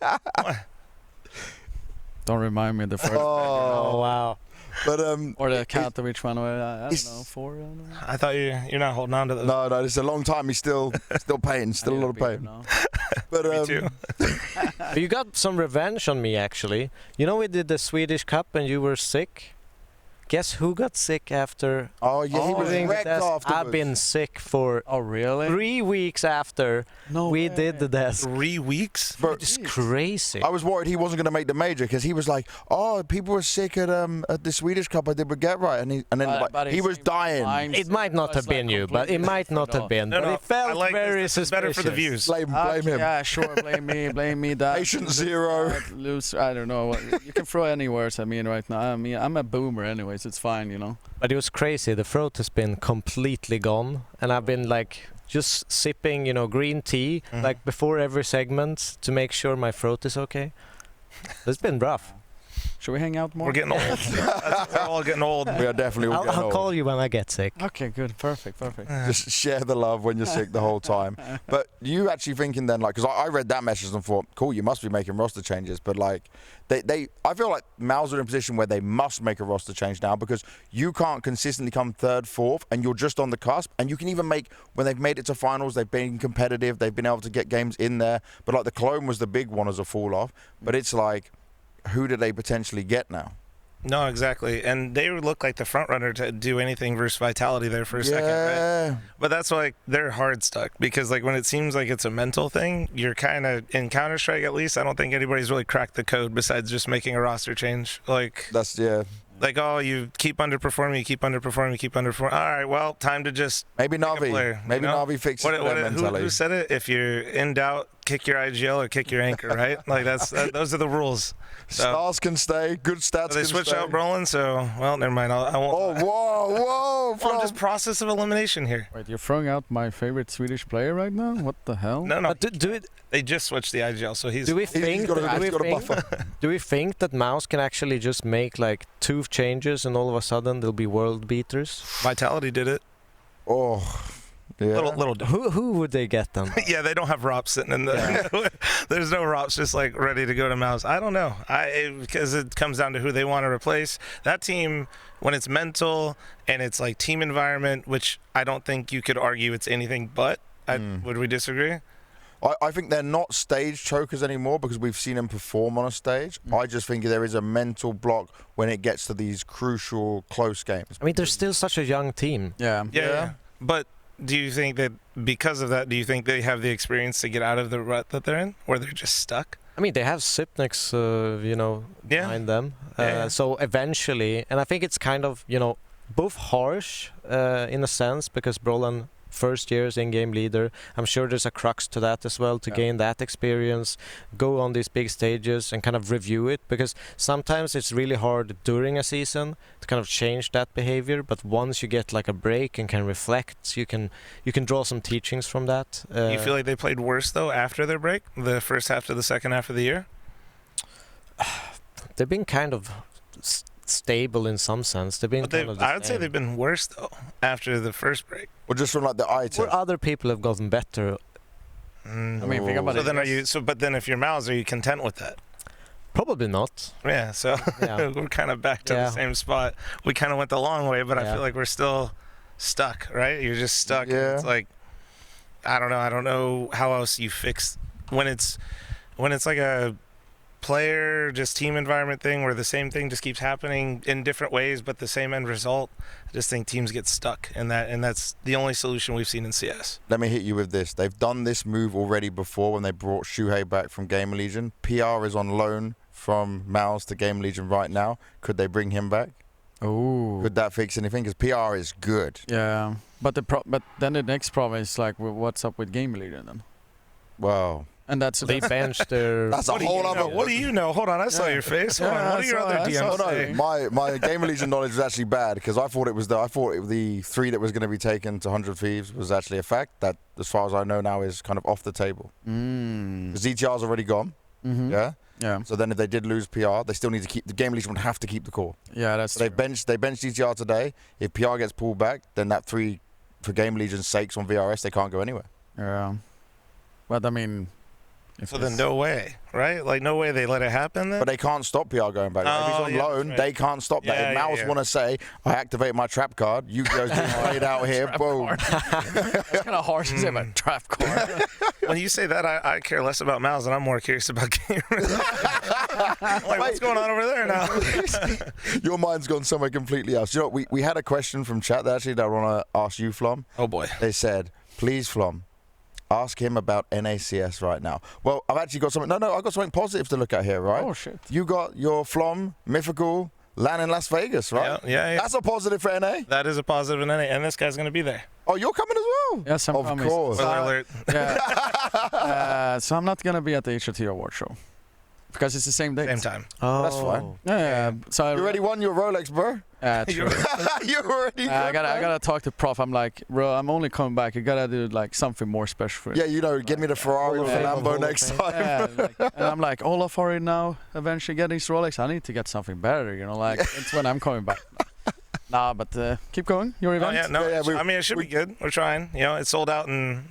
Yeah. Don't remind me of the first. Oh wow. But or the count of which one? I don't know, 4. I don't know. I thought you're not holding on to those. No, it's a long time. He's still paying, still a lot of pain. But me too. You got some revenge on me, actually. You know, we did the Swedish Cup and you were sick. Guess who got sick after? Oh yeah, he was wrecked afterwards. I've been sick for 3 weeks after we did the desk. 3 weeks? Bro, it's crazy. I was worried he wasn't going to make the major because he was like, "Oh, people were sick at the Swedish Cup I did with Get Right," and he was dying. It might not have been you, but it might not have been. No, but it felt very suspicious. Better for the views. Blame him. Yeah, sure. Blame me. That Patient zero. I don't know. You can throw any words at me right now. I mean, I'm a boomer anyways. It's fine, you know. But it was crazy. The throat has been completely gone, and I've been just sipping, green tea before every segment to make sure my throat is okay. It's been rough. Should we hang out more? We're getting old. We're all getting old. We are definitely all getting old. I'll call you when I get sick. Okay, good. Perfect. Just share the love when you're sick the whole time. But you actually thinking then, because I read that message and thought, cool, you must be making roster changes. But I feel like Mal's are in a position where they must make a roster change now, because you can't consistently come 3rd, 4th, and you're just on the cusp. And you can even when they've made it to finals, they've been competitive, they've been able to get games in there. But the Cologne was the big one as a fall off. But it's who do they potentially get now? No, exactly. And they look like the front runner to do anything versus Vitality there for a second, right? But that's why they're hard stuck, because like when it seems like it's a mental thing, you're kind of in Counter-Strike at least. I don't think anybody's really cracked the code besides just making a roster change. Like like, oh, you keep underperforming, you keep underperforming, you keep underperforming. All right, well, time to just maybe Navi. Maybe Navi fixes that mentality. Who said it? If you're in doubt, kick your IGL or kick your anchor, right? Like those are the rules. So, stars can stay. Good stats. So they switch out Brolin, so well, never mind. I won't. Oh, whoa! Well, just process of elimination here. Wait, you're throwing out my favorite Swedish player right now? What the hell? No. Do it. They just switched the IGL, so he's. Do we think that Mouse can actually just make like 2 changes and all of a sudden they'll be world beaters? Vitality did it. Oh. Yeah. Little who would they get then? Yeah, they don't have Rops sitting in the. Yeah. There's no Rops just like ready to go to Mouse. I don't know. Because it comes down to who they want to replace. That team, when it's mental and it's like team environment, which I don't think you could argue it's anything but. Would we disagree? I think they're not stage chokers anymore because we've seen them perform on a stage. I just think there is a mental block when it gets to these crucial close games. I mean, they're still such a young team. Yeah. But do you think that because of that, do you think they have the experience to get out of the rut that they're in, where they're just stuck? I mean, they have Sipnix, behind them. So eventually, and I think it's kind of, both harsh in a sense because Brolin first year's in-game leader. I'm sure there's a crux to that as well to gain that experience, go on these big stages and kind of review it, because sometimes it's really hard during a season to kind of change that behavior, but once you get like a break and can reflect, you can draw some teachings from that. You feel like they played worse though after their break, the first half to the second half of the year? They've been kind of stable in some sense. They've been I would say they've been worse though after the first break. Well, just from like the eye test. Or other people have gotten better. I mean, think about it. But then if you're Mouse, are you content with that? Probably not. Yeah, so we're kind of back to the same spot. We kind of went the long way, but I feel like we're still stuck, right? You're just stuck. Yeah. It's like, I don't know how else you fix when it's like a player just team environment thing where the same thing just keeps happening in different ways but the same end result. I just think teams get stuck in that, and that's the only solution we've seen in CS. Let me hit you with this. They've done this move already before when they brought Shuhei back from Game Legion. PR is on loan from Mouse to Game Legion right now. Could they bring him back? Oh, could that fix anything? Because PR is good. Yeah, but then the next problem is like, what's up with Game Legion then? Wow. And that's they benched their. That's a whole other. What do you know? Hold on, I saw your face. Hold on. What are your other DMs saying? My Game Legion knowledge was actually bad because I thought the 3 that was going to be taken to 100 Thieves was actually a fact that, as far as I know now, is kind of off the table. The ZTR's already gone. Yeah. So then, if they did lose PR, they still need to keep the Game Legion would have to keep the core. Yeah, that's. So they benched ZTR today. If PR gets pulled back, then that 3 for Game Legion's sakes on VRS, they can't go anywhere. Yeah. But I mean. So then no way, right? Like no way they let it happen then? But they can't stop PR going back. If he's on loan, they can't stop that. If Mouse want to say, I activate my trap card, Yu-Gi-Oh's being played out here, boom. That's kind of harsh to say about trap card. When you say that, I care less about Mouse and I'm more curious about gamers. Like, what's going on over there now? Your mind's gone somewhere completely else. You know, we had a question from chat that I want to ask you, fl0m. Oh boy. They said, please, fl0m, ask him about NACS right now. Well, I've actually got something. No, I've got something positive to look at here, right? Oh, shit. You got your fl0m Mythical LAN in Las Vegas, right? Yeah. That's a positive for NA. That is a positive in NA, and this guy's going to be there. Oh, you're coming as well? Yes, I'm coming. Of course. Spoiler alert. Yeah. So I'm not going to be at the HOT award show. Because it's the same day. Same time. Oh, that's fine. Yeah. So you already won your Rolex, bro. True. You already. I gotta talk to Prof. I'm like, bro, I'm only coming back. You gotta do like something more special for it. Yeah, give me the Ferrari or the Lambo next time. Yeah, and I'm like, Olaf already now eventually getting his Rolex. I need to get something better. It's when I'm coming back. Nah, but keep going. Your event. I mean, it should be good. We're trying. It's sold out in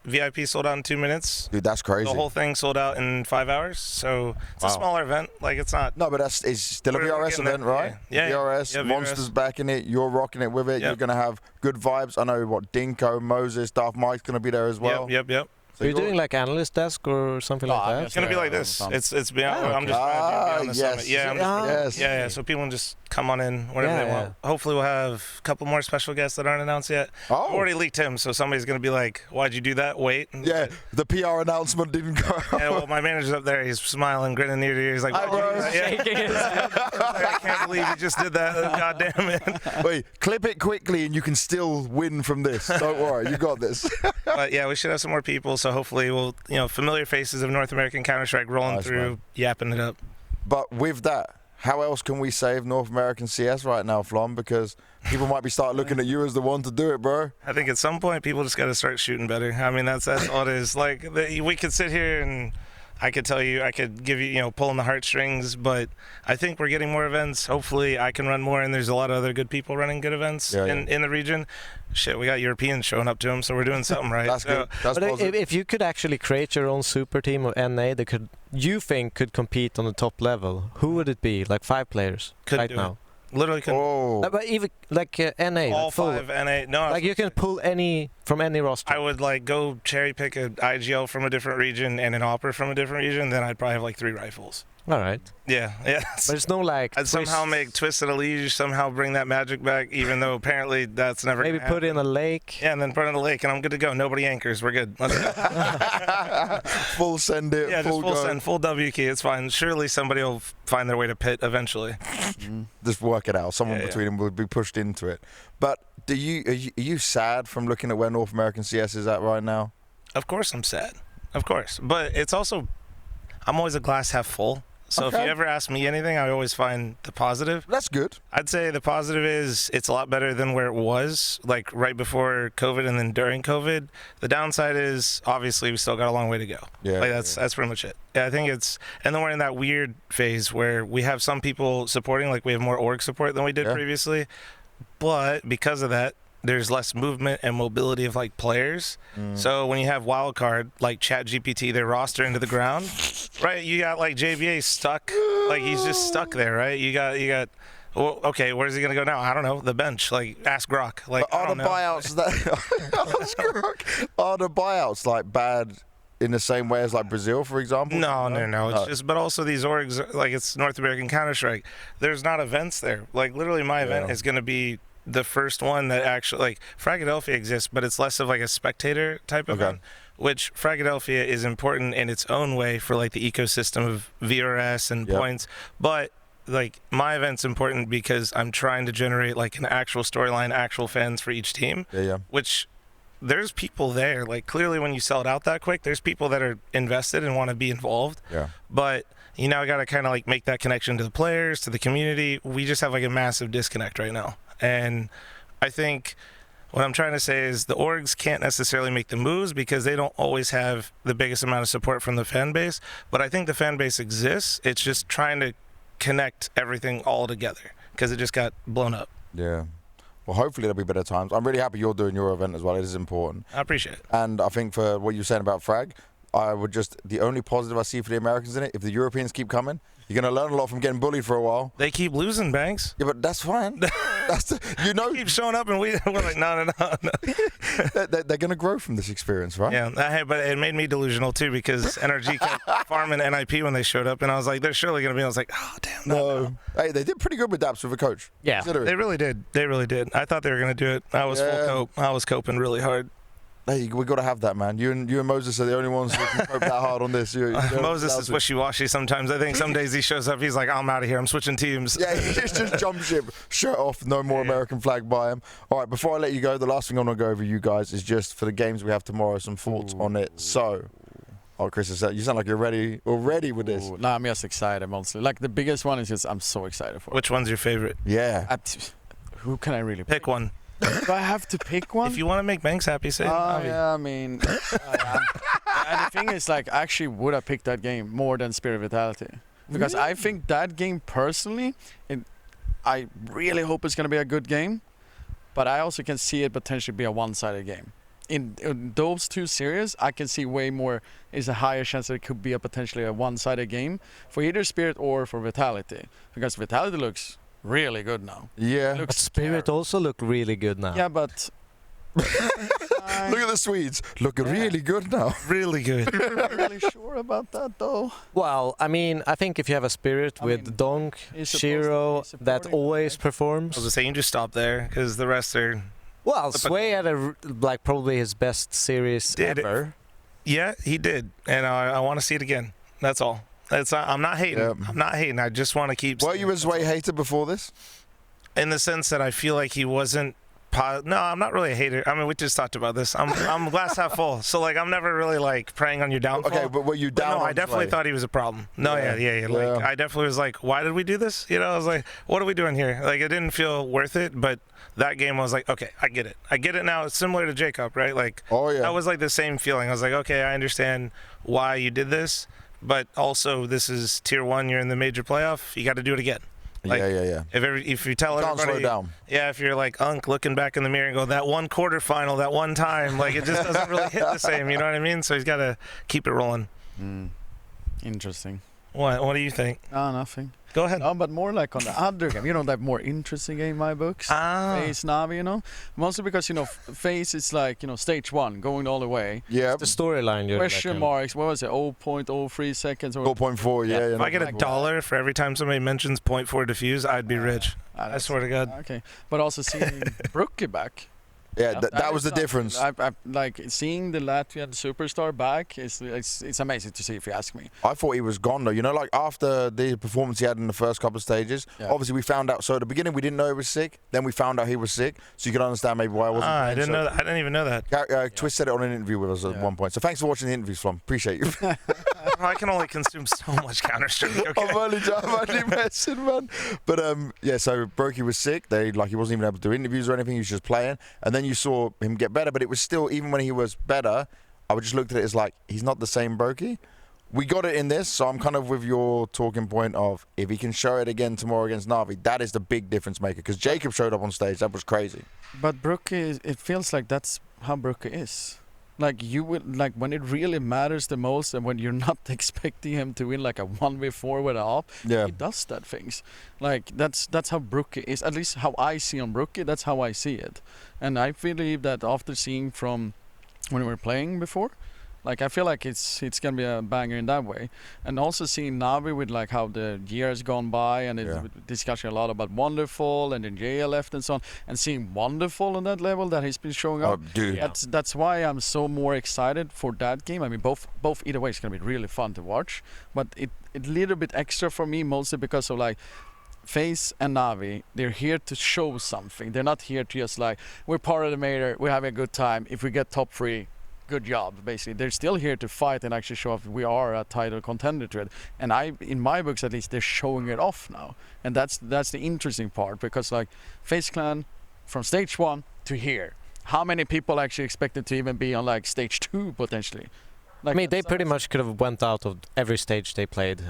VIP sold out in 2 minutes. Dude, that's crazy. The whole thing sold out in 5 hours. So it's a smaller event. It's not. No, but it's still a VRS event, right? Yeah. VRS, Monster's backing it. You're rocking it with it. Yep. You're going to have good vibes. I know Dinko, Moses, Darth Mike's going to be there as well. Yep. So you're doing like analyst desk or something like that? It's gonna be like this. It's beyond. I'm just trying to be on the summit. Yeah, yeah. So people can just come on in whenever they want. Hopefully, we'll have a couple more special guests that aren't announced yet. I've already leaked him, so somebody's gonna be like, "Why'd you do that? Wait." Yeah, the PR announcement didn't go. Yeah, well, my manager's up there. He's smiling, grinning ear to ear. He's like, shaking his head. I can't believe you just did that. God damn it. Wait, clip it quickly, and you can still win from this. Don't worry, you got this. But yeah, we should have some more people. So hopefully, we'll familiar faces of North American Counter-Strike rolling through, yapping it up. But with that, how else can we save North American CS right now, fl0m? Because people might be start looking at you as the one to do it, bro. I think at some point people just got to start shooting better. I mean, that's all it is. Like we could sit here and I could tell you, I could give you, pulling the heartstrings, but I think we're getting more events. Hopefully I can run more, and there's a lot of other good people running good events in the region. Shit, we got Europeans showing up to them, so we're doing something right. That's good. That's but if you could actually create your own super team of NA that you think could compete on the top level, who would it be? Like 5 players right now? Literally couldn't. Oh. But even like NA, all like full, 5 NA. No, like you can pull any from any roster. I would like go cherry pick an IGL from a different region and an Opera from a different region. Then I'd probably have like 3 rifles. All right. Yeah. But it's no like. I'd somehow make Twisted Elige, somehow bring that magic back, even though apparently that's never. Maybe put in a lake. Yeah, and then put in a lake, and I'm good to go. Nobody anchors. We're good. Let's go. Full send it. Yeah, just full send, full W key. It's fine. Surely somebody will find their way to pit eventually. Just work it out. Someone between them will be pushed into it. But are you sad from looking at where North American CS is at right now? Of course I'm sad. Of course. But it's also, I'm always a glass half full. So if you ever ask me anything, I always find the positive. That's good. I'd say the positive is it's a lot better than where it was, like right before COVID and then during COVID. The downside is obviously we still got a long way to go. Yeah, like that's pretty much it. Yeah, I think it's, and then we're in that weird phase where we have some people supporting, like we have more org support than we did previously. But because of that, there's less movement and mobility of like players. So when you have wildcard like ChatGPT, their roster into the ground, right? You got like JBA stuck, like he's just stuck there, right? You got. Well, okay, where's he gonna go now? I don't know. The bench, like ask Grok. Like are the buyouts ask Grok. Are the buyouts like bad in the same way as like Brazil, for example? No. It's just, but also these orgs, like it's North American Counter-Strike. There's not events there. Like literally, my event is gonna be the first one that actually, like, Philadelphia exists, but it's less of like a spectator type event, which Philadelphia is important in its own way for like the ecosystem of VRS and points. But like my event's important because I'm trying to generate like an actual storyline, actual fans for each team. Which there's people there. Like clearly when you sell it out that quick, there's people that are invested and want to be involved. But you now got to kind of like make that connection to the players, to the community. We just have like a massive disconnect right now. And I think what I'm trying to say is the orgs can't necessarily make the moves because they don't always have the biggest amount of support from the fan base. But I think the fan base exists. It's just trying to connect everything all together because it just got blown up. Yeah. Well, hopefully there'll be better times. I'm really happy you're doing your event as well. It is important. I appreciate it. And I think for what you're saying about Frag, I would just, the only positive I see for the Americans in it, if the Europeans keep coming, you're going to learn a lot from getting bullied for a while. They keep losing, Banks. Yeah, but that's fine. Keep showing up and we're like, no. They're going to grow from this experience, right? Yeah, but it made me delusional too because NRG kept farming NIP when they showed up, and I was like, they're surely going to be. I was like, oh, damn, no. Hey, they did pretty good with Daps with a coach. Yeah. They really did. I thought they were going to do it. I was full cope. I was coping really hard. Hey, we got to have that, man. You and Moses are the only ones who can cope that hard on this. Moses is wishy-washy sometimes. I think some days he shows up, he's like, I'm out of here. I'm switching teams. Yeah, he's just jump ship, shirt off, no more American flag by him. All right, before I let you go, the last thing I want to go over you guys is just for the games we have tomorrow, some thoughts on it. So, Chris, you sound like you're ready already with this. No, I'm just excited, mostly. Like, the biggest one is just I'm so excited for it. Which one's your favorite? Yeah. Who can I really pick? Pick one. Do I have to pick one? If you want to make Banks happy, say NAVI. Yeah, I mean, and the thing is, like, actually would have picked that game more than Spirit Vitality. Because I think that game personally, I really hope it's going to be a good game, but I also can see it potentially be a one-sided game. In those two series, I can see way more, is a higher chance that it could be potentially a one-sided game for either Spirit or for Vitality. Because Vitality looks really good now. Yeah. But Spirit also look really good now. Yeah, but Look at the Swedes. Looking really good now. Really good. I'm not really sure about that though. Well, I mean, I think if you have a spirit with Donk, he's supposed to Shiro, be that supporting, always right? I performs. was gonna say you just stop there because the rest are. Well, But- Sway had like probably his best series Did it. ever. Yeah, he did, and I want to see it again. That's all. I'm not hating. Yeah. I'm not hating. I just want to keep. Were seeing you it. a Sway hater before this? In the sense that I feel like he wasn't. No, I'm not really a hater. I mean, we just talked about this. I'm glass half full. So like, I'm never really like preying on your downfall. Okay, but were you But down? no, I on definitely Sway? thought he was a problem. No, Yeah. yeah. Like, Yeah. I definitely was like, why did we do this? You know, I was like, what are we doing here? Like, it didn't feel worth it. But that game, I was like, okay, I get it. I get it now. It's similar to Jacob, right? Like, Oh yeah. that was like the same feeling. I was like, okay, I understand why you did this, but also this is tier 1. You're in the major playoff. You got to do it again. Like, yeah. If you tell Can't slow everybody, down. yeah, if you're like Unk looking back in the mirror and go that one quarterfinal, that one time, like it just doesn't really hit the same. You know what I mean? So he's got to keep it rolling. Interesting. What do you think? Nothing. Go ahead. No, but more like on the other game. You know, that more interesting game in my books. Face Navi, you know, mostly because Face is like stage 1 going all the way. Yeah. The storyline you're Question marks. What was it? 0.03 seconds or 4.4. Yeah. If I get $1 for every time somebody mentions 0.4 diffuse, I'd be rich. I swear to God. Okay, but also seeing Brookie back. Yeah, that was the difference. I like seeing the Latvian superstar back. It's amazing to see, if you ask me. I thought he was gone though. You know, like after the performance he had in the first couple of stages, Yeah. obviously we found out. So at the beginning we didn't know he was sick. Then we found out he was sick. So you can understand maybe why I wasn't. I playing. didn't So know that. I didn't even know that. Twist said it on an interview with us at Yeah. one point. So thanks for watching the interviews, Flom. Appreciate you. I can only consume so much Counter-Strike. Okay. I'm only messing, man. But yeah, so Brokey was sick. He wasn't even able to do interviews or anything. He was just playing. And then you saw him get better. But it was still, even when he was better, I would just looked at it as like, he's not the same Brokey. We got it in this, so I'm kind of with your talking point of if he can show it again tomorrow against Navi, that is the big difference maker. Because Jacob showed up on stage, that was crazy. But Brookie, it feels like that's how Brookie is. Like you would like when it really matters the most, and when you're not expecting him to win like a 1v4 with a op, Yeah. he does that things. Like that's how Brookie is. At least how I see on Brookie, that's how I see it. And I believe that after seeing from when we were playing before, like I feel like it's gonna be a banger in that way. And also seeing Navi with like how the year has gone by, and it's discussing a lot about Wonderful and then JL left and so on, and seeing Wonderful on that level that he's been showing up. Dude. That's why I'm so more excited for that game. I mean, both either way, it's gonna be really fun to watch. But it little bit extra for me, mostly because of like Face and Navi. They're here to show something. They're not here to just like, we're part of the major, we're having a good time. If we get top 3, good job. Basically, they're still here to fight and actually show off we are a title contender to it. And in my books at least, they're showing it off now. And that's the interesting part, because like Face Clan from stage 1 to here. How many people actually expected to even be on like stage 2 potentially? Like, I mean, they pretty much could have went out of every stage they played.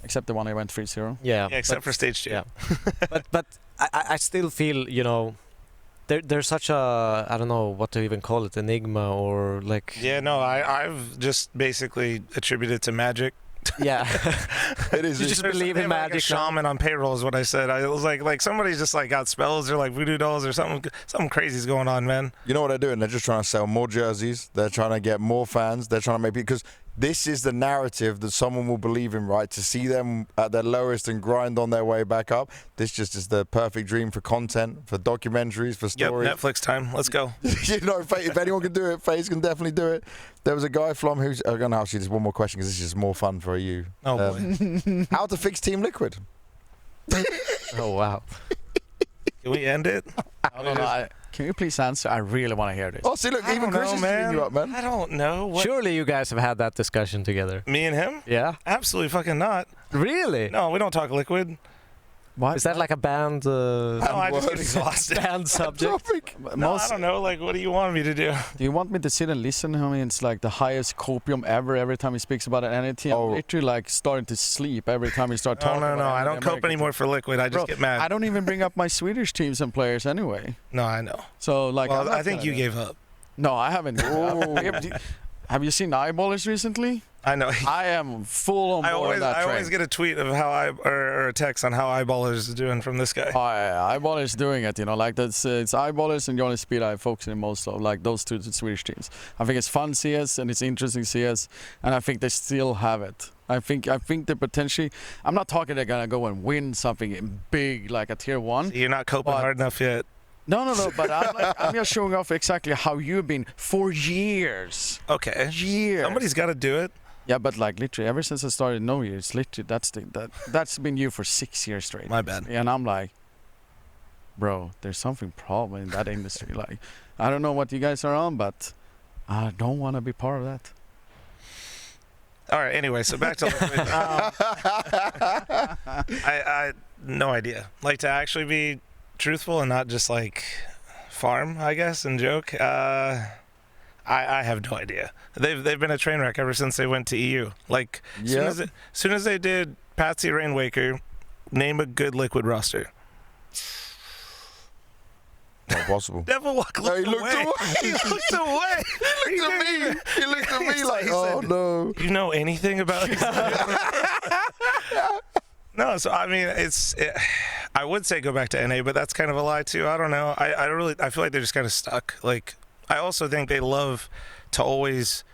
except the one they went 3-0. Yeah. Except for stage 2. Yeah. but I still feel, there's such a, I don't know what to even call it, enigma or like... Yeah, no, I've just basically attributed it to magic. Yeah. It is. You just believe in Like a magic now. shaman on payroll is what I said. I was like somebody's just like got spells or like voodoo dolls or something crazy's going on, man. You know what they're doing? They're just trying to sell more jerseys. They're trying to get more fans. They're trying to make people, because this is the narrative that someone will believe in, right? To see them at their lowest and grind on their way back up. This just is the perfect dream for content, for documentaries, for Yep, stories. Netflix time. Let's go. If anyone can do it, FaZe can definitely do it. There was a guy, Flom, who's... I'm going to ask you this one more question because this is just more fun for you. Oh, boy. How to fix Team Liquid? Oh, wow. Can we end it? Can you please answer? I really want to hear this. Oh, see, look, I even don't Chris know, is man. beating you up, man. I don't know. What? Surely you guys have had that discussion together. Me and him? Yeah. Absolutely fucking not. Really? No, we don't talk Liquid. What? Is that like a band? No, I just get exhausted. Band subject. No, I don't know. Like, what do you want me to do? Do you want me to sit and listen to him? It's like the highest copium ever. Every time he speaks about an entity, I'm literally like starting to sleep every time he starts talking. No. I don't cope anymore for Liquid. I just get mad. I don't even bring up my Swedish teams and players anyway. No, I know. So like, Well, I think you gave up. No, I haven't. have you seen Eyeballers recently? I know. I am full on board with that I train. always get a tweet of how or a text on how Eyeballers is doing from this guy. Oh, yeah, Eyeballers is doing it, you know, like that's it's Eyeballers and Johnny Speed I focus in most of, like those two Swedish teams. I think it's fun CS and it's interesting CS, and I think they still have it. I think they potentially. I'm not talking they're gonna go and win something big like a tier 1. You're not coping hard enough yet. No, but I'm just showing off exactly how you've been for years. Okay. Years. Somebody's got to do it. Yeah, but like literally ever since I started knowing you, it's literally that's been you for 6 years straight. My bad. And I'm like, bro, there's something problem in that industry. Like, I don't know what you guys are on, but I don't want to be part of that. All right. Anyway, so back to Liquid. I no idea. Like to actually be truthful and not just like farm, I guess, and joke. I have no idea. They've been a train wreck ever since they went to EU. Like soon as they did Patsy Rainwaker, name a good Liquid roster. Not possible. Devilwalk looked away. He looked away. He looked at me. He looked at me like, oh no. You know anything about this? No, so I mean, I would say go back to NA, but that's kind of a lie too. I don't know. I feel like they're just kind of stuck. Like, I also think they love to always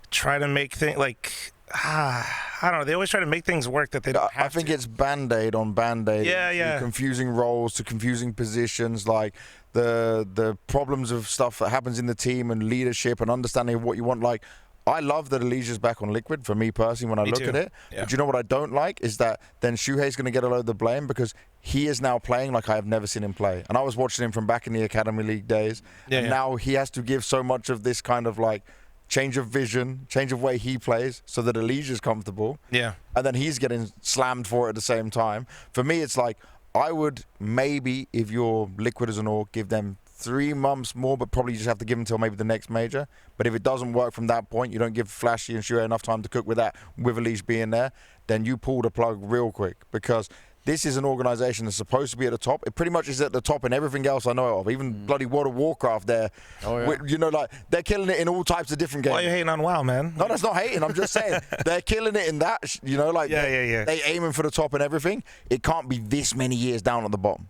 try to make things like, I don't know. They always try to make things work that they don't have I think to. it's Band-Aid on Band-Aid. Yeah. Confusing roles to confusing positions, like the problems of stuff that happens in the team and leadership and understanding of what you want. Like, I love that Alicia's back on Liquid, for me personally, when I look at it. Yeah. But you know what I don't like is that then Shuhei's going to get a load of the blame because he is now playing like I have never seen him play. And I was watching him from back in the Academy League days. And now he has to give so much of this kind of like change of vision, change of way he plays so that Alicia's comfortable. Yeah. And then he's getting slammed for it at the same time. For me, it's like, I would maybe, if you're Liquid as an org, give them 3 months more, but probably you just have to give them until maybe the next major. But if it doesn't work from that point, you don't give Flashy and Shuhei enough time to cook with that, with Alicia being there, then you pull the plug real quick. Because this is an organization that's supposed to be at the top. It pretty much is at the top in everything else I know of. Even bloody World of Warcraft there. Oh, yeah. You know, like, they're killing it in all types of different games. Why are you hating on WoW, man? No, that's not hating. I'm just saying they're killing it in that, you know, like they aiming for the top and everything. It can't be this many years down at the bottom.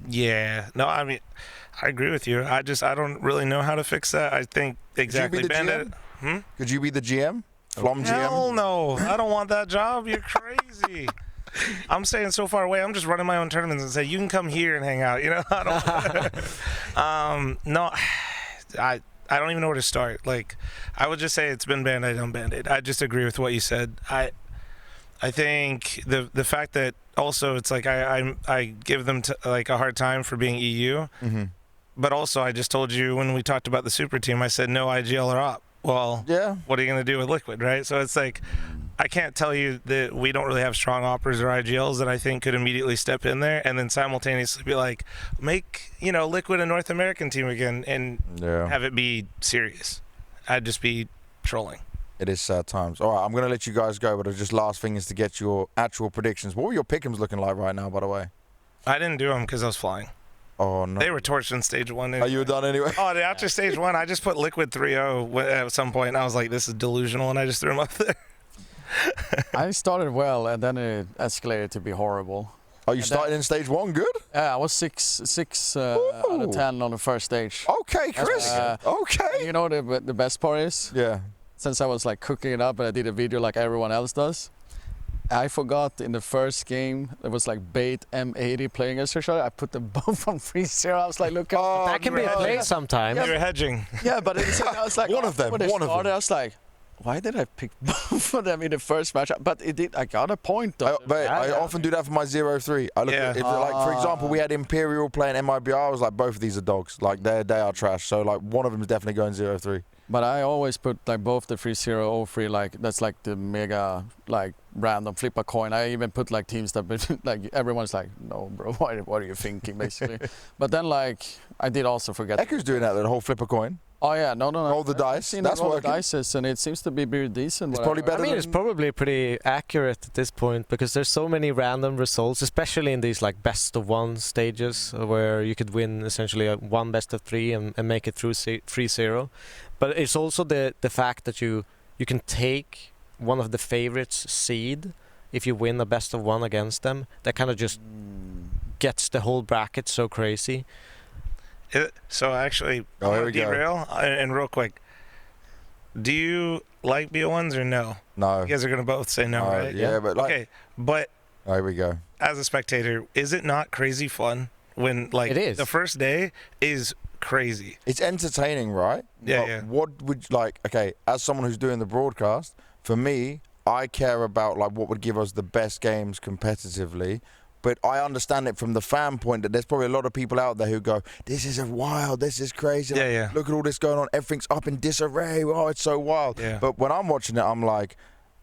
Yeah. No, I mean, I agree with you. I don't really know how to fix that. I think exactly. Could you be the GM? Could you be the GM? fl0m GM? Hell no. I don't want that job. You're crazy. I'm staying so far away. I'm just running my own tournaments and say, you can come here and hang out. You know, no, I don't even know where to start. Like, I would just say it's been Band-Aid on Band-Aid. I just agree with what you said. I think the fact that also it's like I give them like a hard time for being EU, but also I just told you when we talked about the super team, I said no IGL or op. Well, yeah. What are you going to do with Liquid, right? So it's like, I can't tell you that we don't really have strong operas or IGLs that I think could immediately step in there and then simultaneously be like, make, you know, Liquid a North American team again and have it be serious. I'd just be trolling. It is sad times. All right, I'm going to let you guys go, but just last thing is to get your actual predictions. What were your pick'ems looking like right now, by the way? I didn't do them because I was flying. Oh, no. They were torched in stage 1. Anyway. Oh, you were done anyway? Oh, after stage 1, I just put Liquid 3-0 at some point, and I was like, this is delusional, and I just threw them up there. I started well, and then it escalated to be horrible. Oh, you started in stage 1 good? Yeah, I was 6 out of 10 on the first stage. Okay, Chris. Okay. You know what the best part is? Yeah. Since I was like cooking it up and I did a video like everyone else does, I forgot in the first game there was like bait M80 playing against each other. I put them both on 3-0. I was like, look, that can be a play sometimes. You were hedging. Yeah, but I was like, one of them. When I was like, why did I pick both of them in the first match? But it did. I got a point. Though. I often do that for my 0-3. I look at like, for example, we had Imperial playing MIBR. I was like, both of these are dogs. Like they are trash. So like one of them is definitely going 0-3. But I always put like both the 3-0, 0-3, like that's like the mega like random flip a coin. I even put like teams that like everyone's like, no bro, what are you thinking basically? But then like I did also forget. Eku's doing that, the whole flip a coin. Oh yeah, no. Roll the dice. I've seen That's roll the working. dices, and it seems to be pretty decent. It's probably better I mean, it's probably pretty accurate at this point because there's so many random results, especially in these like best of one stages where you could win essentially one best of three and make it through 3-0. But it's also the fact that you can take one of the favorites seed if you win a best of one against them. That kind of just gets the whole bracket so crazy. So actually, here we go. derail and real quick. Do you like BO1s or no? No. You guys are gonna both say no, right? Yeah, but like. Okay, but Here we go. as a spectator, is it not crazy fun when like It is. the first day is crazy? It's entertaining, right? Yeah, But yeah. what would like? Okay, as someone who's doing the broadcast, for me, I care about like what would give us the best games competitively. But I understand it from the fan point that there's probably a lot of people out there who go, "This is wild. This is crazy. Yeah, like, yeah. Look at all this going on. Everything's up in disarray. Oh, it's so wild." Yeah. But when I'm watching it, I'm like,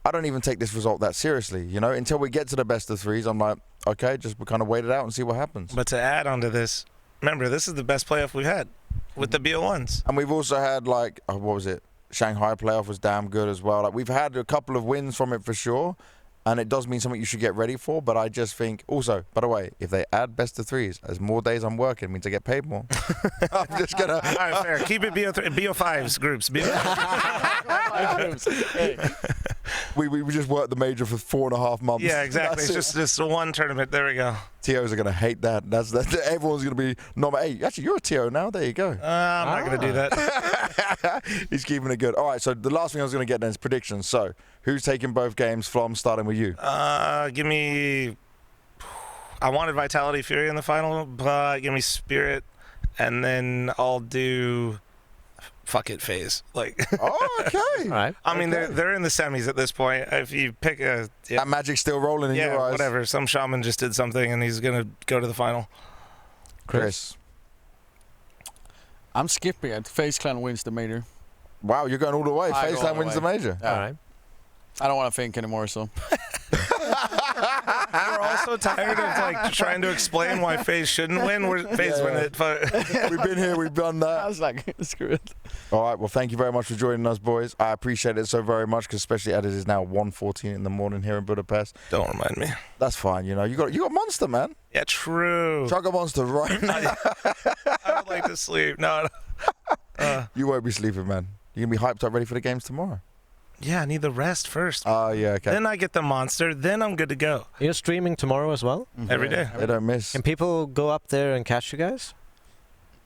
I don't even take this result that seriously. You know, until we get to the best of threes, I'm like, okay, just we kind of wait it out and see what happens. But to add on to this, remember this is the best playoff we've had with the BO1s. And we've also had like, what was it? Shanghai playoff was damn good as well. Like we've had a couple of wins from it for sure, and it does mean something you should get ready for. But I just think also, by the way, if they add best of threes, as more days I'm working, it means I get paid more. I'm just gonna. All right, fair. Keep it BO5s groups. We just worked the major for 4.5 months. Yeah, exactly. It's just one tournament. There we go. TOs are gonna hate that. Everyone's gonna be nominated. Hey, actually, you're a TO now. There you go. I'm not gonna do that. He's keeping it good. All right. So the last thing I was gonna get then is predictions. So who's taking both games? fl0m, starting with you. Give me. I wanted Vitality Fury in the final, but give me Spirit, and then I'll do. Fuck it, phase. Like. Oh, okay. All right. I mean, they're in the semis at this point. If you pick a. Yeah, That magic's still rolling in your eyes. whatever. Some shaman just did something, and he's gonna go to the final. Chris. I'm skipping it. FaZe Clan wins the major. Wow, you're going all the way. I FaZe go Clan all the wins the way. major. Yeah. All right. I don't want to think anymore, so. We're also tired of like trying to explain why FaZe shouldn't win. FaZe win it. But We've been here, we've done I that. was like, screw it. All right, well, thank you very much for joining us, boys. I appreciate it so very much, because especially as it is now 1:14 in the morning here in Budapest. don't remind me. That's fine, you know. You got Monster, man. Yeah, true. Chug a Monster right now. I would like to sleep. No. You won't be sleeping, man. You're going to be hyped up, ready for the games tomorrow. Yeah, I need the rest first. Oh, yeah, okay. Then I get the monster. Then I'm good to go. You're streaming tomorrow as well? Every day. They don't miss. Can people go up there and catch you guys?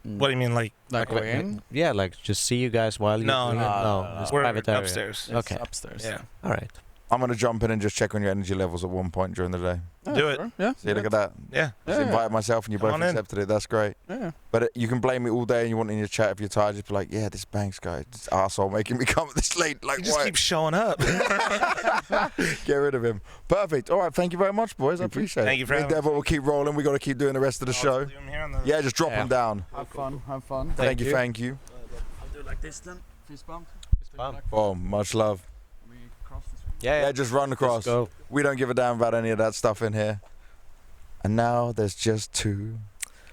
What do you mean, like? Like Like, in? Yeah, like just see you guys while you No, no, it's We're private area. upstairs. Okay. Upstairs. Yeah. All right. I'm going to jump in and just check on your energy levels at one point during the day. Do it. Sure. Yeah. See, look at that. Yeah. Just invited myself and you Come both on in. accepted it. That's great. Yeah. But you can blame me all day and you want in your chat if you're tired. Just be like, yeah, this Banks guy, this arsehole making me come this late. Like, You just why? keep showing up. Get rid of him. Perfect. All right. Thank you very much, boys. I appreciate it. Thank you for Me and having Devil will keep rolling. We got to keep doing the rest of the show. Leave him here on the- Yeah, just drop Yeah. them down. Have fun. Have fun. Thank you. Thank you. I'll do it like this then. Fist bump. bump. Oh, much love. We cross the street. Yeah, just run across. Let's go. We don't give a damn about any of that stuff in here. And now there's just two.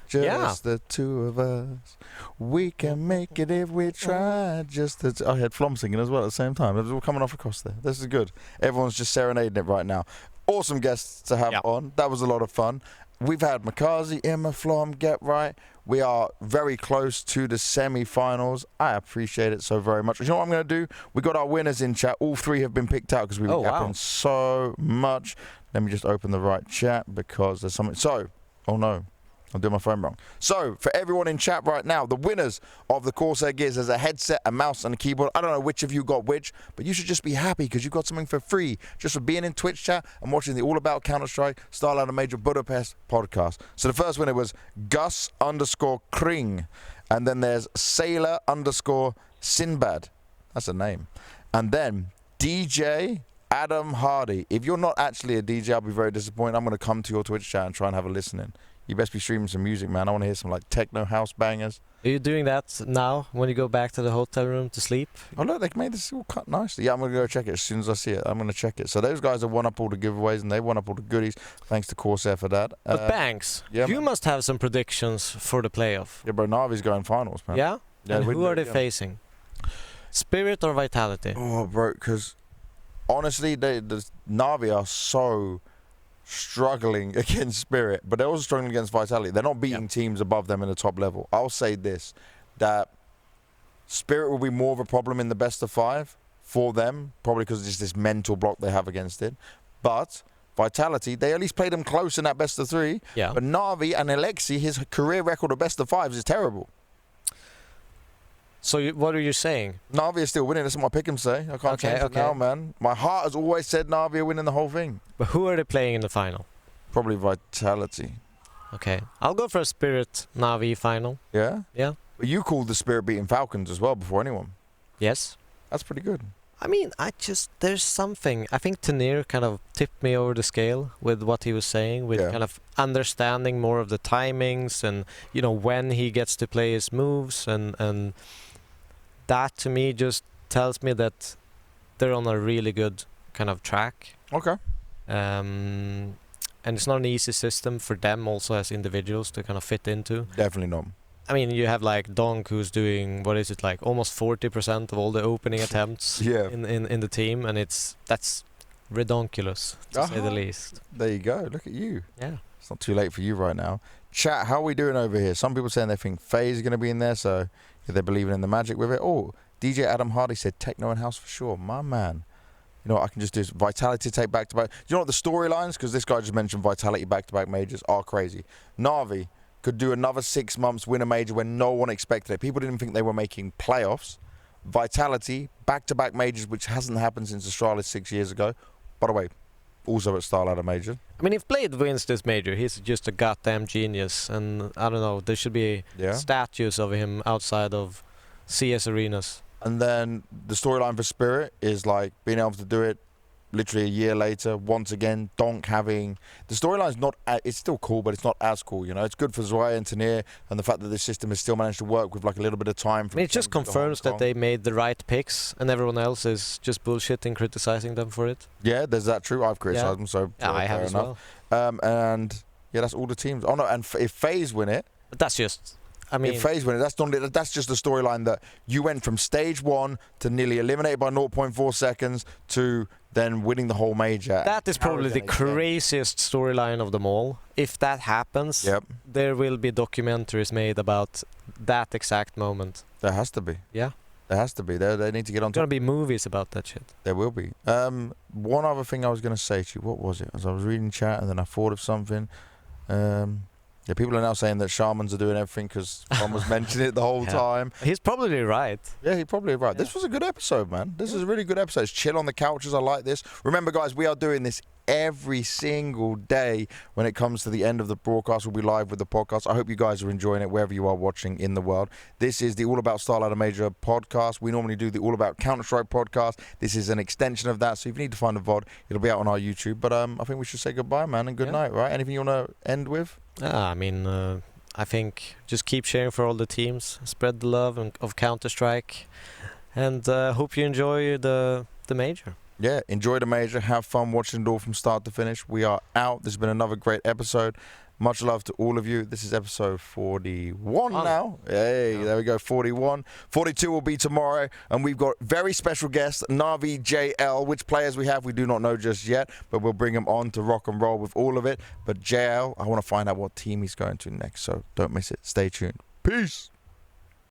Just Yeah. the two of us. We can make it if we try. Just the I had fl0m singing as well at the same time. It was all coming off across there. This is good. Everyone's just serenading it right now. Awesome guests to have Yeah. on. That was a lot of fun. We've had makazze, Emma, fl0m, Get Right. We are very close to the semi-finals. I appreciate it so very much. You know what I'm going to do? We got our winners in chat. All three have been picked out because we were Oh, wow. yapping so much. Let me just open the right chat because there's something. So, oh no. I'm doing my phone wrong. So, for everyone in chat right now, the winners of the Corsair Gears, there's a headset, a mouse, and a keyboard. I don't know which of you got which, but you should just be happy because you got something for free just for being in Twitch chat and watching the All About Counter-Strike StarLadder Major Budapest podcast. So, the first winner was Gus_Kring. And then there's Sailor_Sinbad. That's a name. And then DJ Adam Hardy. If you're not actually a DJ, I'll be very disappointed. I'm going to come to your Twitch chat and try and have a listen in. You best be streaming some music, man. I want to hear some like techno house bangers. Are you doing that now when you go back to the hotel room to sleep? Oh look, they made this all cut nicely. Yeah, I'm gonna go check it as soon as I see it. I'm gonna check it. So those guys have won up all the giveaways and they won up all the goodies. Thanks to Corsair for that. But Banks, yeah, you man. must have some predictions for the playoff. Yeah, bro, Navi's going finals, man. Yeah? Yeah, and who are they yeah. facing? Spirit or Vitality? Oh, bro, because honestly, the NAVI are so struggling against Spirit, but they're also struggling against Vitality. They're not beating teams above them in the top level. I'll say this, that Spirit will be more of a problem in the best of 5 for them, probably because it's just this mental block they have against it. But Vitality, they at least played them close in that best of 3. Yeah. But Navi and Alexi, his career record of best of 5s is terrible. So what are you saying? Navi is still winning. That's what my pick'em say. I can't change it now, man. My heart has always said Navi are winning the whole thing. But who are they playing in the final? Probably Vitality. Okay, I'll go for a Spirit Navi final. Yeah? Yeah. But you called the Spirit beating Falcons as well before anyone. Yes. That's pretty good. I mean, there's something. I think Tanir kind of tipped me over the scale with what he was saying, with kind of understanding more of the timings and, you know, when he gets to play his moves. And that to me just tells me that they're on a really good kind of track. Okay. And it's not an easy system for them also as individuals to kind of fit into. Definitely not. I mean, you have like Donk who's doing, what is it, like almost 40% of all the opening attempts in the team, and that's redonkulous, to say the least. There you go. Look at you. Yeah. It's not too late for you right now. Chat, how are we doing over here? Some people saying they think FaZe is going to be in there, so they're believing in the magic with it. Oh, DJ Adam Hardy said Techno and House for sure. My man. You know what I can just do is Vitality take back-to-back. Do you know what the storylines, because this guy just mentioned Vitality back-to-back majors, are crazy. Navi could do another 6 months, win a major when no one expected it. People didn't think they were making playoffs. Vitality, back-to-back majors, which hasn't happened since Astralis 6 years ago. By the way, also at StarLadder Major. I mean, if Blade wins this major, he's just a goddamn genius. And I don't know, there should be statues of him outside of CS arenas. And then the storyline for Spirit is like being able to do it literally a year later, once again, Donk having... The storyline's not... It's still cool, but it's not as cool, you know? It's good for Zwei and Tanir, and the fact that this system has still managed to work with like a little bit of time. I mean, it just confirms that they made the right picks, and everyone else is just bullshitting, criticizing them for it. Yeah, there's that true. I've criticised them, so I have as well. And yeah, that's all the teams. Oh no, and if FaZe win it... But that's just... I mean, if FaZe win it, that's just the storyline that you went from stage 1 to nearly eliminated by 0.4 seconds to then winning the whole major. That is probably the craziest storyline of them all. If that happens, there will be documentaries made about that exact moment. There has to be. Yeah. There has to be. They need to get on. There's going to be movies about that shit. There will be. One other thing I was going to say to you, what was it? As I was reading chat and then I thought of something. Yeah, people are now saying that shamans are doing everything because Tom was mentioning it the whole time. He's probably right. Yeah, he's probably right. This was a good episode, man. This is a really good episode. It's chill on the couches. I like this. Remember, guys, we are doing this every single day when it comes to the end of the broadcast. We'll be live with the podcast. I hope you guys are enjoying it wherever you are watching in the world. This is the All About StarLadder Major podcast. We normally do the All About Counter-Strike podcast. This is an extension of that, so if you need to find a VOD, it'll be out on our YouTube. But I think we should say goodbye, man, and good night, right? Anything you want to end with? I mean, I think just keep sharing for all the teams, spread the love of Counter-Strike, and hope you enjoy the major. Yeah, enjoy the major. Have fun watching it all from start to finish. We are out. This has been another great episode. Much love to all of you. This is episode 41 now. Hey, there we go, 41. 42 will be tomorrow. And we've got very special guests, NAVI, JL. Which players we have, we do not know just yet. But we'll bring them on to rock and roll with all of it. But JL, I want to find out what team he's going to next. So don't miss it. Stay tuned. Peace.